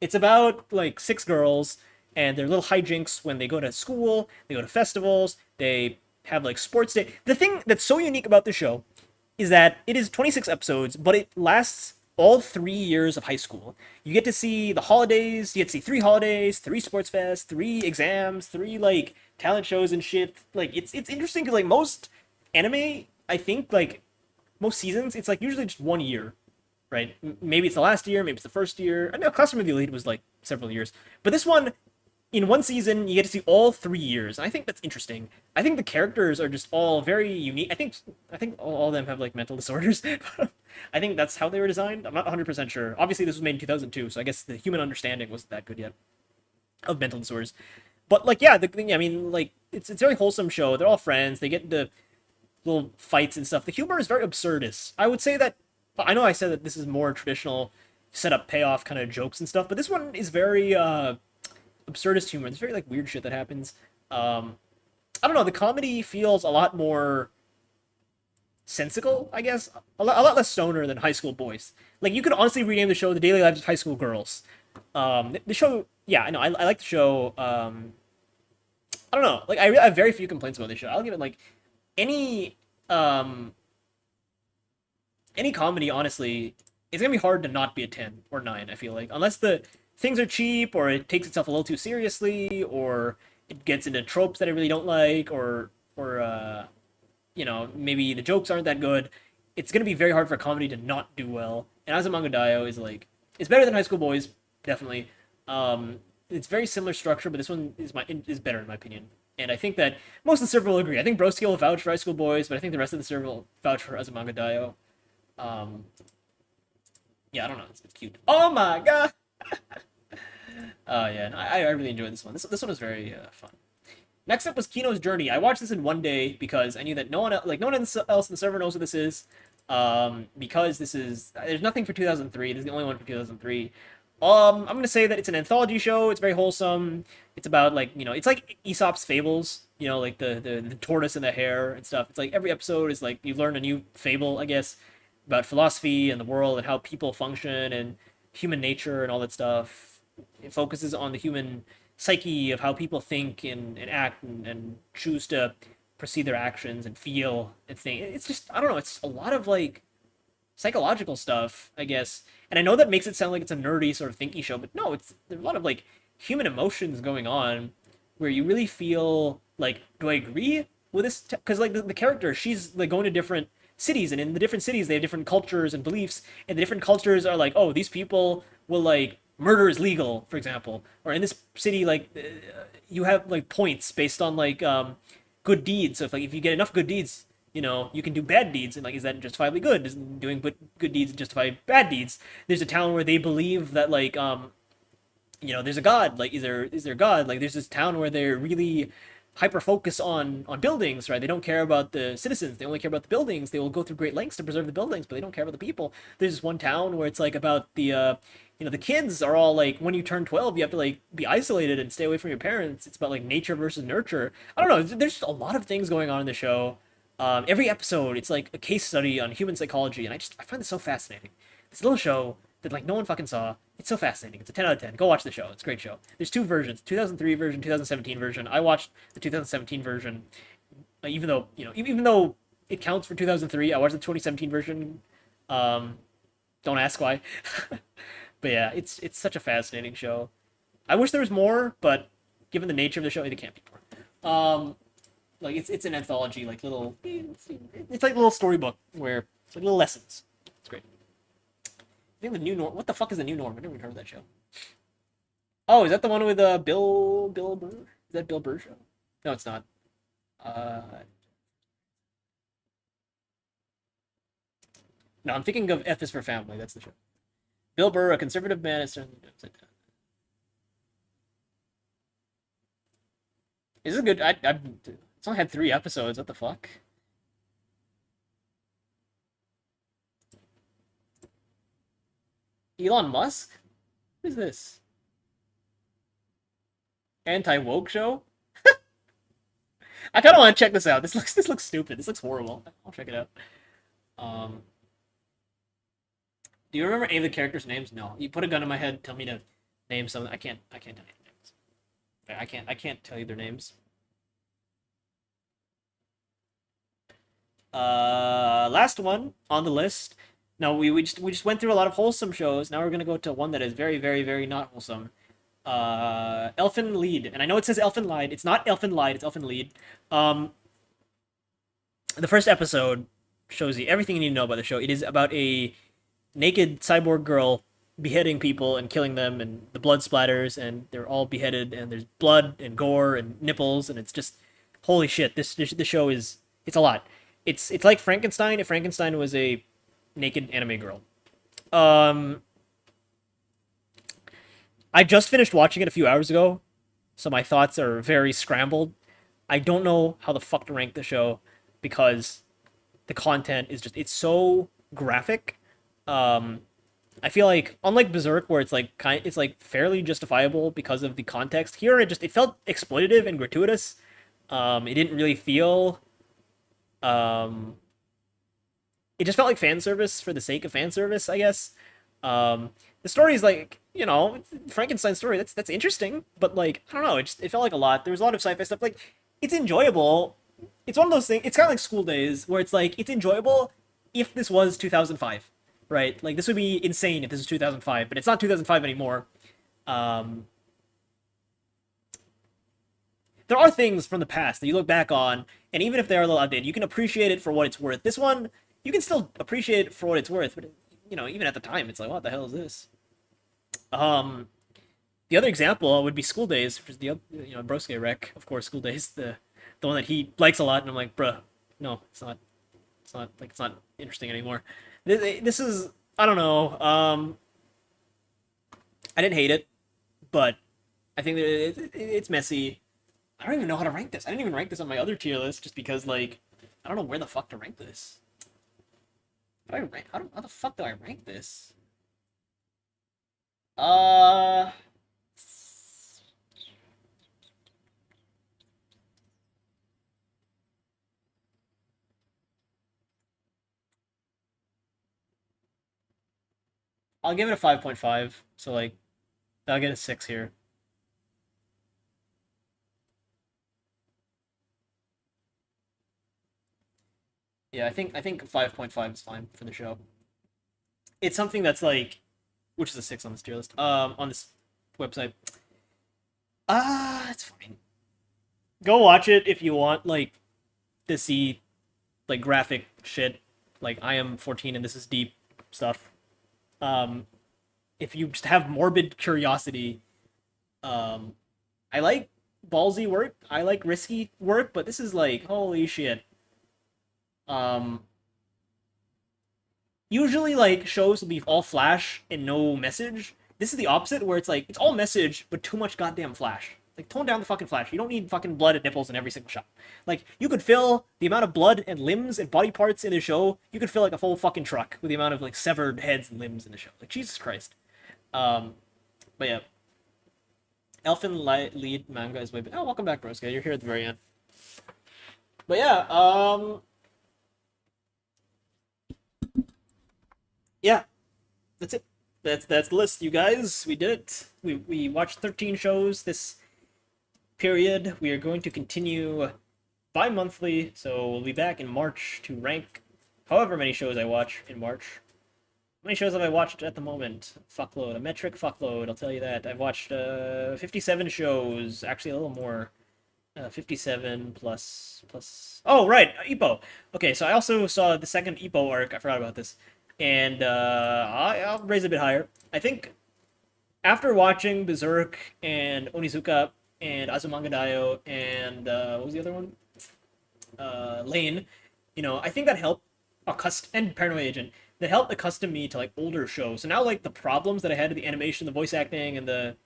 It's about, like, 6 girls and their little hijinks when they go to school, they go to festivals, they have, like, sports day. The thing that's so unique about the show is that it is 26 episodes, but it lasts all 3 years of high school. You get to see the holidays, you get to see 3 holidays, 3 sports fests, 3 exams, 3 like talent shows and shit. Like it's interesting because like most anime, I think like most seasons, it's like usually just 1 year, right? Maybe it's the last year, maybe it's the first year. I know Classroom of the Elite was like several years, but this one in one season you get to see all 3 years, and I think that's interesting. I think the characters are just all very unique. I think all of them have like mental disorders. I think that's how they were designed. I'm not 100% sure. Obviously, this was made in 2002, so I guess the human understanding wasn't that good yet of mental disorders. But like, yeah, the thing. I mean, like, it's a very wholesome show. They're all friends. They get into little fights and stuff. The humor is very absurdist. I would say that. I know I said that this is more traditional setup payoff kind of jokes and stuff, but this one is very absurdist humor. There's very like weird shit that happens. I don't know. The comedy feels a lot more sensical, I guess. A lot less stoner than High School Boys. Like you could honestly rename the show "The Daily Lives of High School Girls." The show, yeah, I know. I like the show. I don't know. Like I have very few complaints about the show. I'll give it like any um any comedy. Honestly, it's gonna be hard to not be a 10 or 9. I feel like unless the things are cheap or it takes itself a little too seriously or it gets into tropes that I really don't like or you know, maybe the jokes aren't that good, it's gonna be very hard for a comedy to not do well. And Azumanga Daioh is like it's better than High School Boys, definitely. It's very similar structure, but this one is better in my opinion. And I think that most of the server will agree. I think Broski will vouch for High School Boys, but I think the rest of the server will vouch for Azumanga Daioh. Um, yeah, I don't know. It's cute. Oh my god. Yeah, no, I really enjoyed this one. This one was very fun. Next up was Kino's Journey. I watched this in one day because I knew that no one else in the server knows what this is. Because this is there's nothing for 2003. This is the only one for 2003. I'm gonna say that it's an anthology show. It's very wholesome. It's about like it's like Aesop's fables. You know, like the tortoise and the hare and stuff. It's like every episode is like you learn a new fable, I guess, about philosophy and the world and how people function and human nature and all that stuff. It focuses on the human psyche of how people think and act and choose to proceed their actions and feel and think. It's just I don't know. It's a lot of like psychological stuff, I guess. And I know that makes it sound like it's a nerdy sort of thinky show, but no, there's a lot of like human emotions going on where you really feel like, do I agree with this? Because like the character, she's like going to different cities, and in the different cities they have different cultures and beliefs, and the different cultures are like, oh, these people will like murder is legal, for example, or in this city like you have like points based on like good deeds. So if you get enough good deeds, you can do bad deeds, and like, is that justifiably good? Is doing good deeds justify bad deeds? There's a town where they believe that like there's a god. Like, is there God? Like, there's this town where they're really hyper focus on buildings, right? They don't care about the citizens. They only care about the buildings. They will go through great lengths to preserve the buildings, but they don't care about the people. There's this one town where it's like about the kids are all like, when you turn 12, you have to like be isolated and stay away from your parents. It's about like nature versus nurture. I don't know. There's just a lot of things going on in the show. Every episode, it's like a case study on human psychology, and I find this so fascinating. This little show that like no one fucking saw. It's so fascinating. It's a 10 out of 10. Go watch the show. It's a great show. There's 2 versions: 2003 version, 2017 version. I watched the 2017 version, even though it counts for 2003. I watched the 2017 version. Don't ask why. But yeah, it's such a fascinating show. I wish there was more, but given the nature of the show, it can't be more. Like it's an anthology, like little. It's like a little storybook where it's like little lessons. It's great. I think the new norm. What the fuck is the new norm? I never even heard of that show. Oh, is that the one with Bill Burr? Is that Bill Burr show? No, it's not. Uh, no, I'm thinking of F is for Family. That's the show. Bill Burr, a conservative man, is certainly upside down. Is this good? It's only had 3 episodes. What the fuck? Elon Musk? What is this? Anti-woke show? I kind of want to check this out. This looks stupid. This looks horrible. I'll check it out. Um, do you remember any of the characters' names? No. You put a gun in my head, tell me to name something. I can't tell you their names. I can't tell you their names. Last one on the list. No, we just went through a lot of wholesome shows. Now we're gonna go to one that is very, very, very not wholesome. Elfen Lied, and I know it says Elfen Lied. It's not Elfen Lied. It's Elfen Lied. Um, the first episode shows you everything you need to know about the show. It is about a naked cyborg girl beheading people and killing them, and the blood splatters, and they're all beheaded, and there's blood and gore and nipples, and it's just holy shit. This show is it's a lot. It's like Frankenstein if Frankenstein was a naked anime girl. Um, I just finished watching it a few hours ago, so my thoughts are very scrambled. I don't know how the fuck to rank the show because the content is just it's so graphic. Um, I feel like unlike Berserk, where it's like fairly justifiable because of the context. Here, it felt exploitative and gratuitous. It didn't really feel. Um, it just felt like fan service for the sake of fan service, I guess. The story is like Frankenstein's story. That's interesting, but like I don't know. It felt like a lot. There was a lot of sci-fi stuff. Like it's enjoyable. It's one of those things. It's kind of like School Days, where it's like it's enjoyable if this was 2005, right? Like this would be insane if this was 2005, but it's not 2005 anymore. Um, there are things from the past that you look back on, and even if they are a little outdated, you can appreciate it for what it's worth. This one, you can still appreciate it for what it's worth, but even at the time, it's like, what the hell is this? Um, the other example would be School Days, which is the Broske Rec, of course. School Days, the one that he likes a lot, and I'm like, bruh, no, it's not interesting anymore. This is I don't know. I didn't hate it, but I think that it's messy. I don't even know how to rank this. I didn't even rank this on my other tier list just because like I don't know where the fuck to rank this. How the fuck do I rank this? Uh, I'll give it a 5.5. So like I'll get a 6 here. Yeah, I think 5.5 is fine for the show. It's something that's like which is a 6 on this tier list. On this website. It's fine. Go watch it if you want like to see like graphic shit. Like I am 14 and this is deep stuff. Um if you just have morbid curiosity, um I like ballsy work. I like risky work, but this is like holy shit. Um Usually like shows will be all flash and no message. This is the opposite where it's like it's all message but too much goddamn flash. Like tone down the fucking flash. You don't need fucking blood and nipples in every single shot. Like you could fill the amount of blood and limbs and body parts in the show. You could fill like a full fucking truck with the amount of like severed heads and limbs in the show. Like Jesus Christ. Um, but yeah, Lead manga is way better. Oh, welcome back, Broska. You're here at the very end. But yeah, yeah, that's it. That's the list, you guys. We did it. We watched 13 shows this period. We are going to continue bi-monthly, so we'll be back in March to rank however many shows I watch in March. How many shows have I watched at the moment? Fuckload. A metric fuckload, I'll tell you that. I've watched 57 shows. Actually, a little more. 57 plus... Oh, right! Ippo! Okay, so I also saw the second Ippo arc. I forgot about this. And I'll raise it a bit higher. I think after watching Berserk and Onizuka and Azumanga Daioh and what was the other one? Lane, I think that helped and Paranoid Agent that helped accustom me to like older shows. So now like the problems that I had with the animation, the voice acting, and the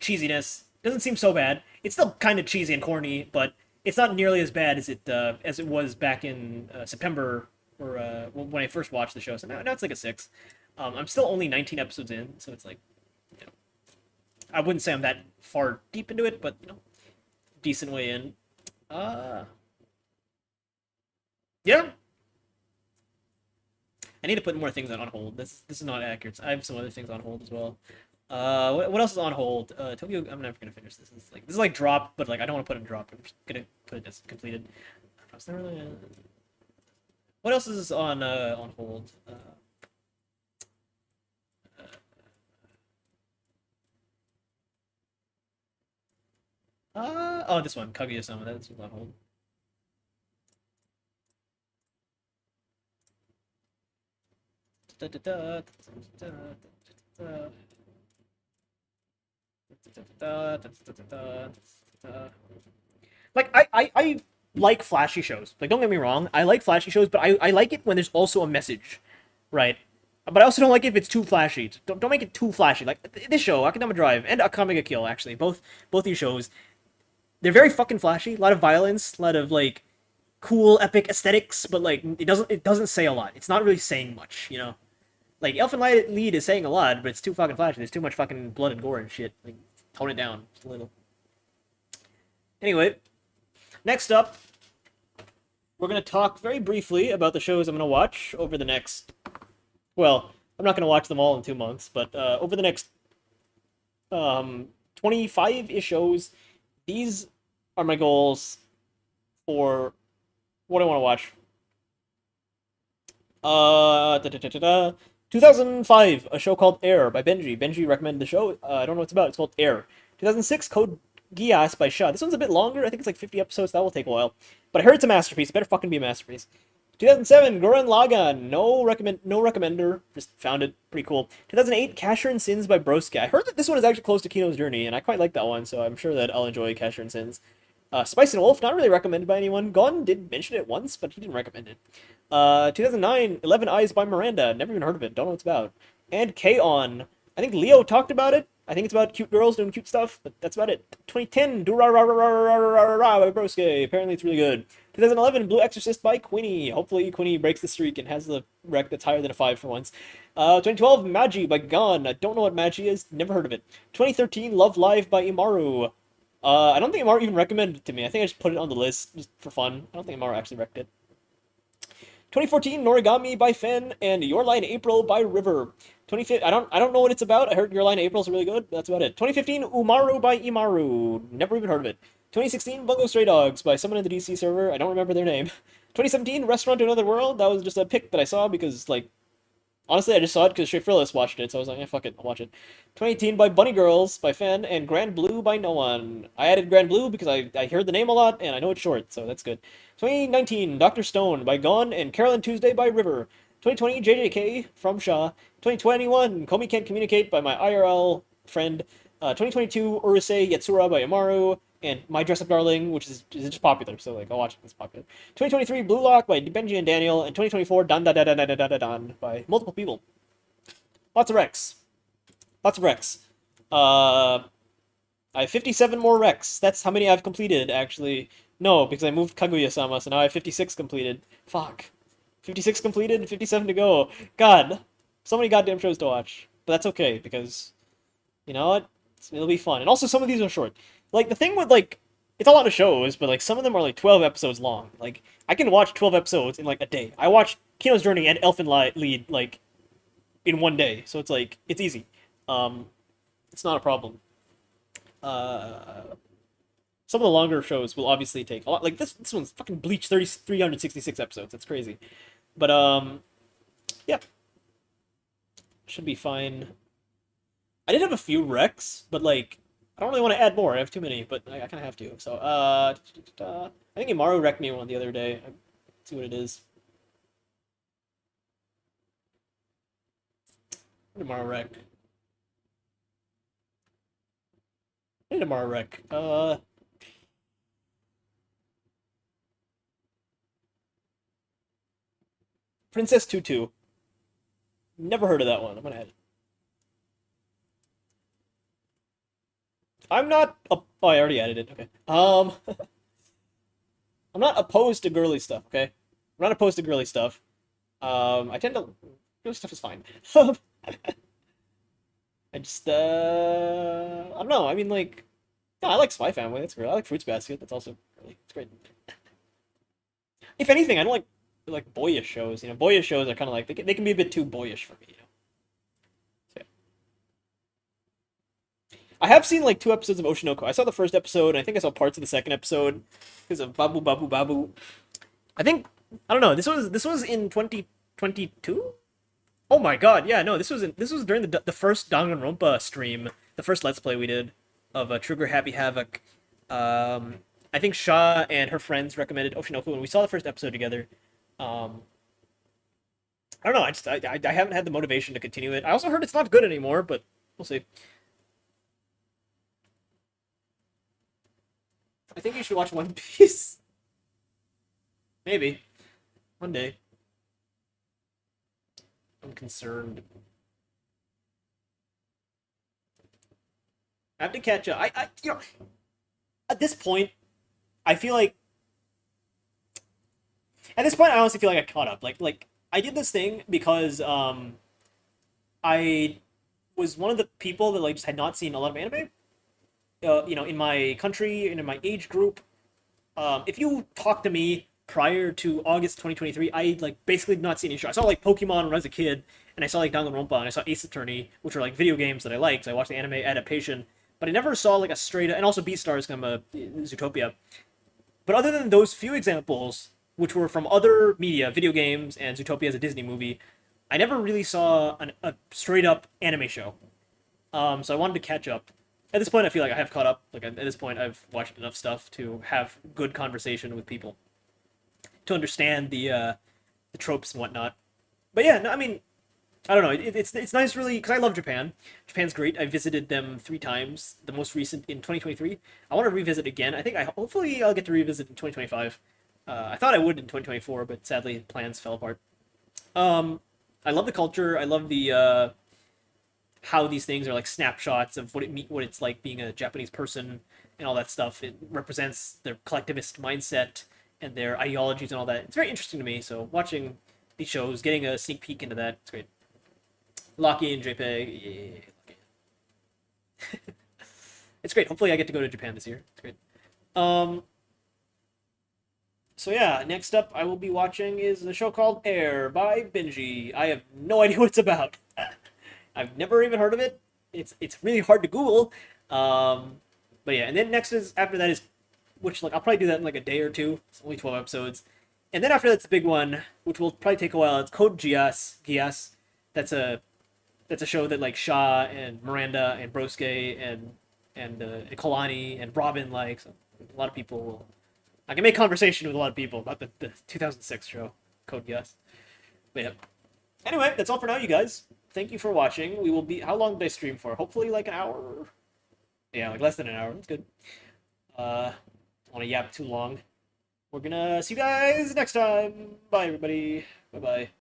cheesiness doesn't seem so bad. It's still kind of cheesy and corny, but it's not nearly as bad as it was back in September or when I first watched the show. So now it's like a 6. I'm still only 19 episodes in, so it's like you know, I wouldn't say I'm that far deep into it, but decent way in. Uh, yeah, I need to put more things on hold. This is not accurate. I have some other things on hold as well. What else is on hold? Tokyo. I'm never gonna finish this. This is like drop, but like I don't want to put in drop. I'm just gonna put it as completed. What else is on hold? Oh, this one, Kaguya-sama. That's on hold. Da, da, da, da, da, da, da, da, da, da. Like I like flashy shows. Like don't get me wrong, I like flashy shows, but I like it when there's also a message, right? But I also don't like it if it's too flashy. Don't make it too flashy. Like this show, Akadama Drive and Akame Kill, actually, both these shows, they're very fucking flashy. A lot of violence, a lot of like cool epic aesthetics, but like it doesn't say a lot. It's not really saying much. Like Elfen Light Lead is saying a lot, but it's too fucking flashy. There's too much fucking blood and gore and shit. Like tone it down just a little. Anyway, next up, we're gonna talk very briefly about the shows I'm gonna watch over the next. Well, I'm not gonna watch them all in 2 months, but over the next 25-ish shows, these are my goals for what I want to watch. 2005, a show called Air by Benji. Benji recommended the show. I don't know what it's about. It's called Air. 2006, Code Geass by Sha. This one's a bit longer. I think it's like 50 episodes. That will take a while. But I heard it's a masterpiece. It better fucking be a masterpiece. 2007, Gurren Lagann. No recommender. Just found it pretty cool. 2008, Casher and Sins by Broski. I heard that this one is actually close to Kino's Journey, and I quite like that one, so I'm sure that I'll enjoy Casher and Sins. Spice and Wolf, not really recommended by anyone. Gon did mention it once, but he didn't recommend it. 2009, 11 Eyes by Miranda. Never even heard of it. Don't know what it's about. And K-On! I think Leo talked about it. I think it's about cute girls doing cute stuff, but that's about it. 2010, Do-Ra-Ra-Ra-Ra-Ra-Ra-Ra by Broske. Apparently it's really good. 2011, Blue Exorcist by Queenie. Hopefully Queenie breaks the streak and has the rec that's higher than a 5 for once. 2012, Magi by Gon. I don't know what Magi is. Never heard of it. 2013, Love Live by Imaru. I don't think Imaru even recommended it to me. I think I just put it on the list just for fun. I don't think Imaru actually wrecked it. 2014, Norigami by Fen, and Your Lie in April by River. 2015, I don't know what it's about. I heard Your Lie in April is really good. That's about it. 2015, Umaru by Imaru. Never even heard of it. 2016, Bungo Stray Dogs by someone in the DC server. I don't remember their name. 2017, Restaurant to Another World. That was just a pick that I saw because, like, honestly, I just saw it because Straight Fearless watched it, so I was like, fuck it, I'll watch it. 2018 by Bunny Girls by Fen, and Grand Blue by no one. I added Grand Blue because I heard the name a lot, and I know it's short, so that's good. 2019, Dr. Stone by Gone, and Carolyn Tuesday by River. 2020, JJK from Shaw. 2021, Komi Can't Communicate by my IRL friend. 2022, Urusei Yatsura by Amaru, and My Dress Up Darling, which is just popular, so like I'll watch it, it's popular. 2023, Blue Lock by Benji and Daniel, and 2024, Dan Da Da Da Da Da Da Da Dan by multiple people. Lots of Rex. Lots of Rex. I have 57 more Rex. That's how many I've completed, actually. No, because I moved Kaguya-sama, so now I have 56 completed. Fuck. 56 completed, 57 to go. God. So many goddamn shows to watch. But that's okay, because, you know what? It'll be fun. And also, some of these are short. Like, the thing with, like, it's a lot of shows, but, like, some of them are, like, 12 episodes long. Like, I can watch 12 episodes in, like, a day. I watched Kino's Journey and Elfen Lied, like, in one day. So it's, like, it's easy. It's not a problem. Some of the longer shows will obviously take a lot. Like, this one's fucking Bleach 366 episodes. That's crazy. But, yeah. Should be fine. I did have a few recs, but, like, I don't really want to add more. I have too many, but I kind of have to. So, I think Imaru wrecked me one the other day. Let's see what it is. What did Imaru wreck? random art rec. Princess Tutu. Never heard of that one. I'm gonna add it. I'm not. Oh, I already added it. Okay. I'm not opposed to girly stuff. Okay. I'm not opposed to girly stuff. I tend to. Girly stuff is fine. I just. I don't know. I mean, like. No, I like Spy Family. That's great. I like Fruits Basket. That's also really. It's great. If anything, I don't like boyish shows. You know, boyish shows are kind of like they can be a bit too boyish for me. You know. So, yeah. I have seen like 2 episodes of Oshinoko. I saw the first episode. And I think I saw parts of the second episode because of Babu Babu Babu. I think I don't know. This was in 2022. Oh my god! Yeah, no. This was during the first Danganronpa stream, the first Let's Play we did of Trigger Happy Havoc. I think Shaw and her friends recommended Oshinoko, and we saw the first episode together. Um, I don't know. I haven't had the motivation to continue it. I also heard it's not good anymore, but we'll see. I think you should watch One Piece. Maybe one day. I'm concerned. I have to catch up. You know, at this point, I feel like at this point, I honestly feel like I caught up. Like I did this thing because I was one of the people that like just had not seen a lot of anime. You know, in my country and in my age group. If you talk to me prior to August 2023, I like basically did not see any show. I saw like Pokemon when I was a kid, and I saw like Danganronpa, and I saw Ace Attorney, which are like video games that I liked. So I watched the anime adaptation, but I never saw like a straight and also Beastars, kind of a Zootopia. But other than those few examples, which were from other media, video games, and Zootopia as a Disney movie, I never really saw a straight up anime show. So I wanted to catch up. At this point, I feel like I have caught up. Like at this point, I've watched enough stuff to have good conversation with people, to understand the tropes and whatnot. But yeah, no, I mean, I don't know. It's nice, really, because I love Japan. Japan's great. I visited them 3 times. The most recent in 2023. I want to revisit again. I think hopefully I'll get to revisit in 2025. I thought I would in 2024, but sadly plans fell apart. I love the culture. I love the how these things are like snapshots of what it's like being a Japanese person and all that stuff. It represents their collectivist mindset and their ideologies and all that. It's very interesting to me. So watching these shows, getting a sneak peek into that, it's great. Locky and JPEG, yeah. It's great. Hopefully I get to go to Japan this year. It's great. Um, so yeah, next up I will be watching is a show called Air by Benji. I have no idea what it's about. I've never even heard of it. It's really hard to Google. But yeah, and then next is after that is, which like I'll probably do that in like a day or two. It's only 12 episodes. And then after that's the big one, which will probably take a while. It's Code Geass. Geass. That's a show that like Shaw and Miranda and Broske and Kalani and Robin likes. A lot of people will. I can make conversation with a lot of people about the 2006 show Code Geass. But yeah. Anyway, that's all for now, you guys. Thank you for watching. We will be. How long did I stream for? Hopefully like an hour. Yeah, like less than an hour. That's good. Don't want to yap too long. We're gonna see you guys next time. Bye, everybody. Bye bye.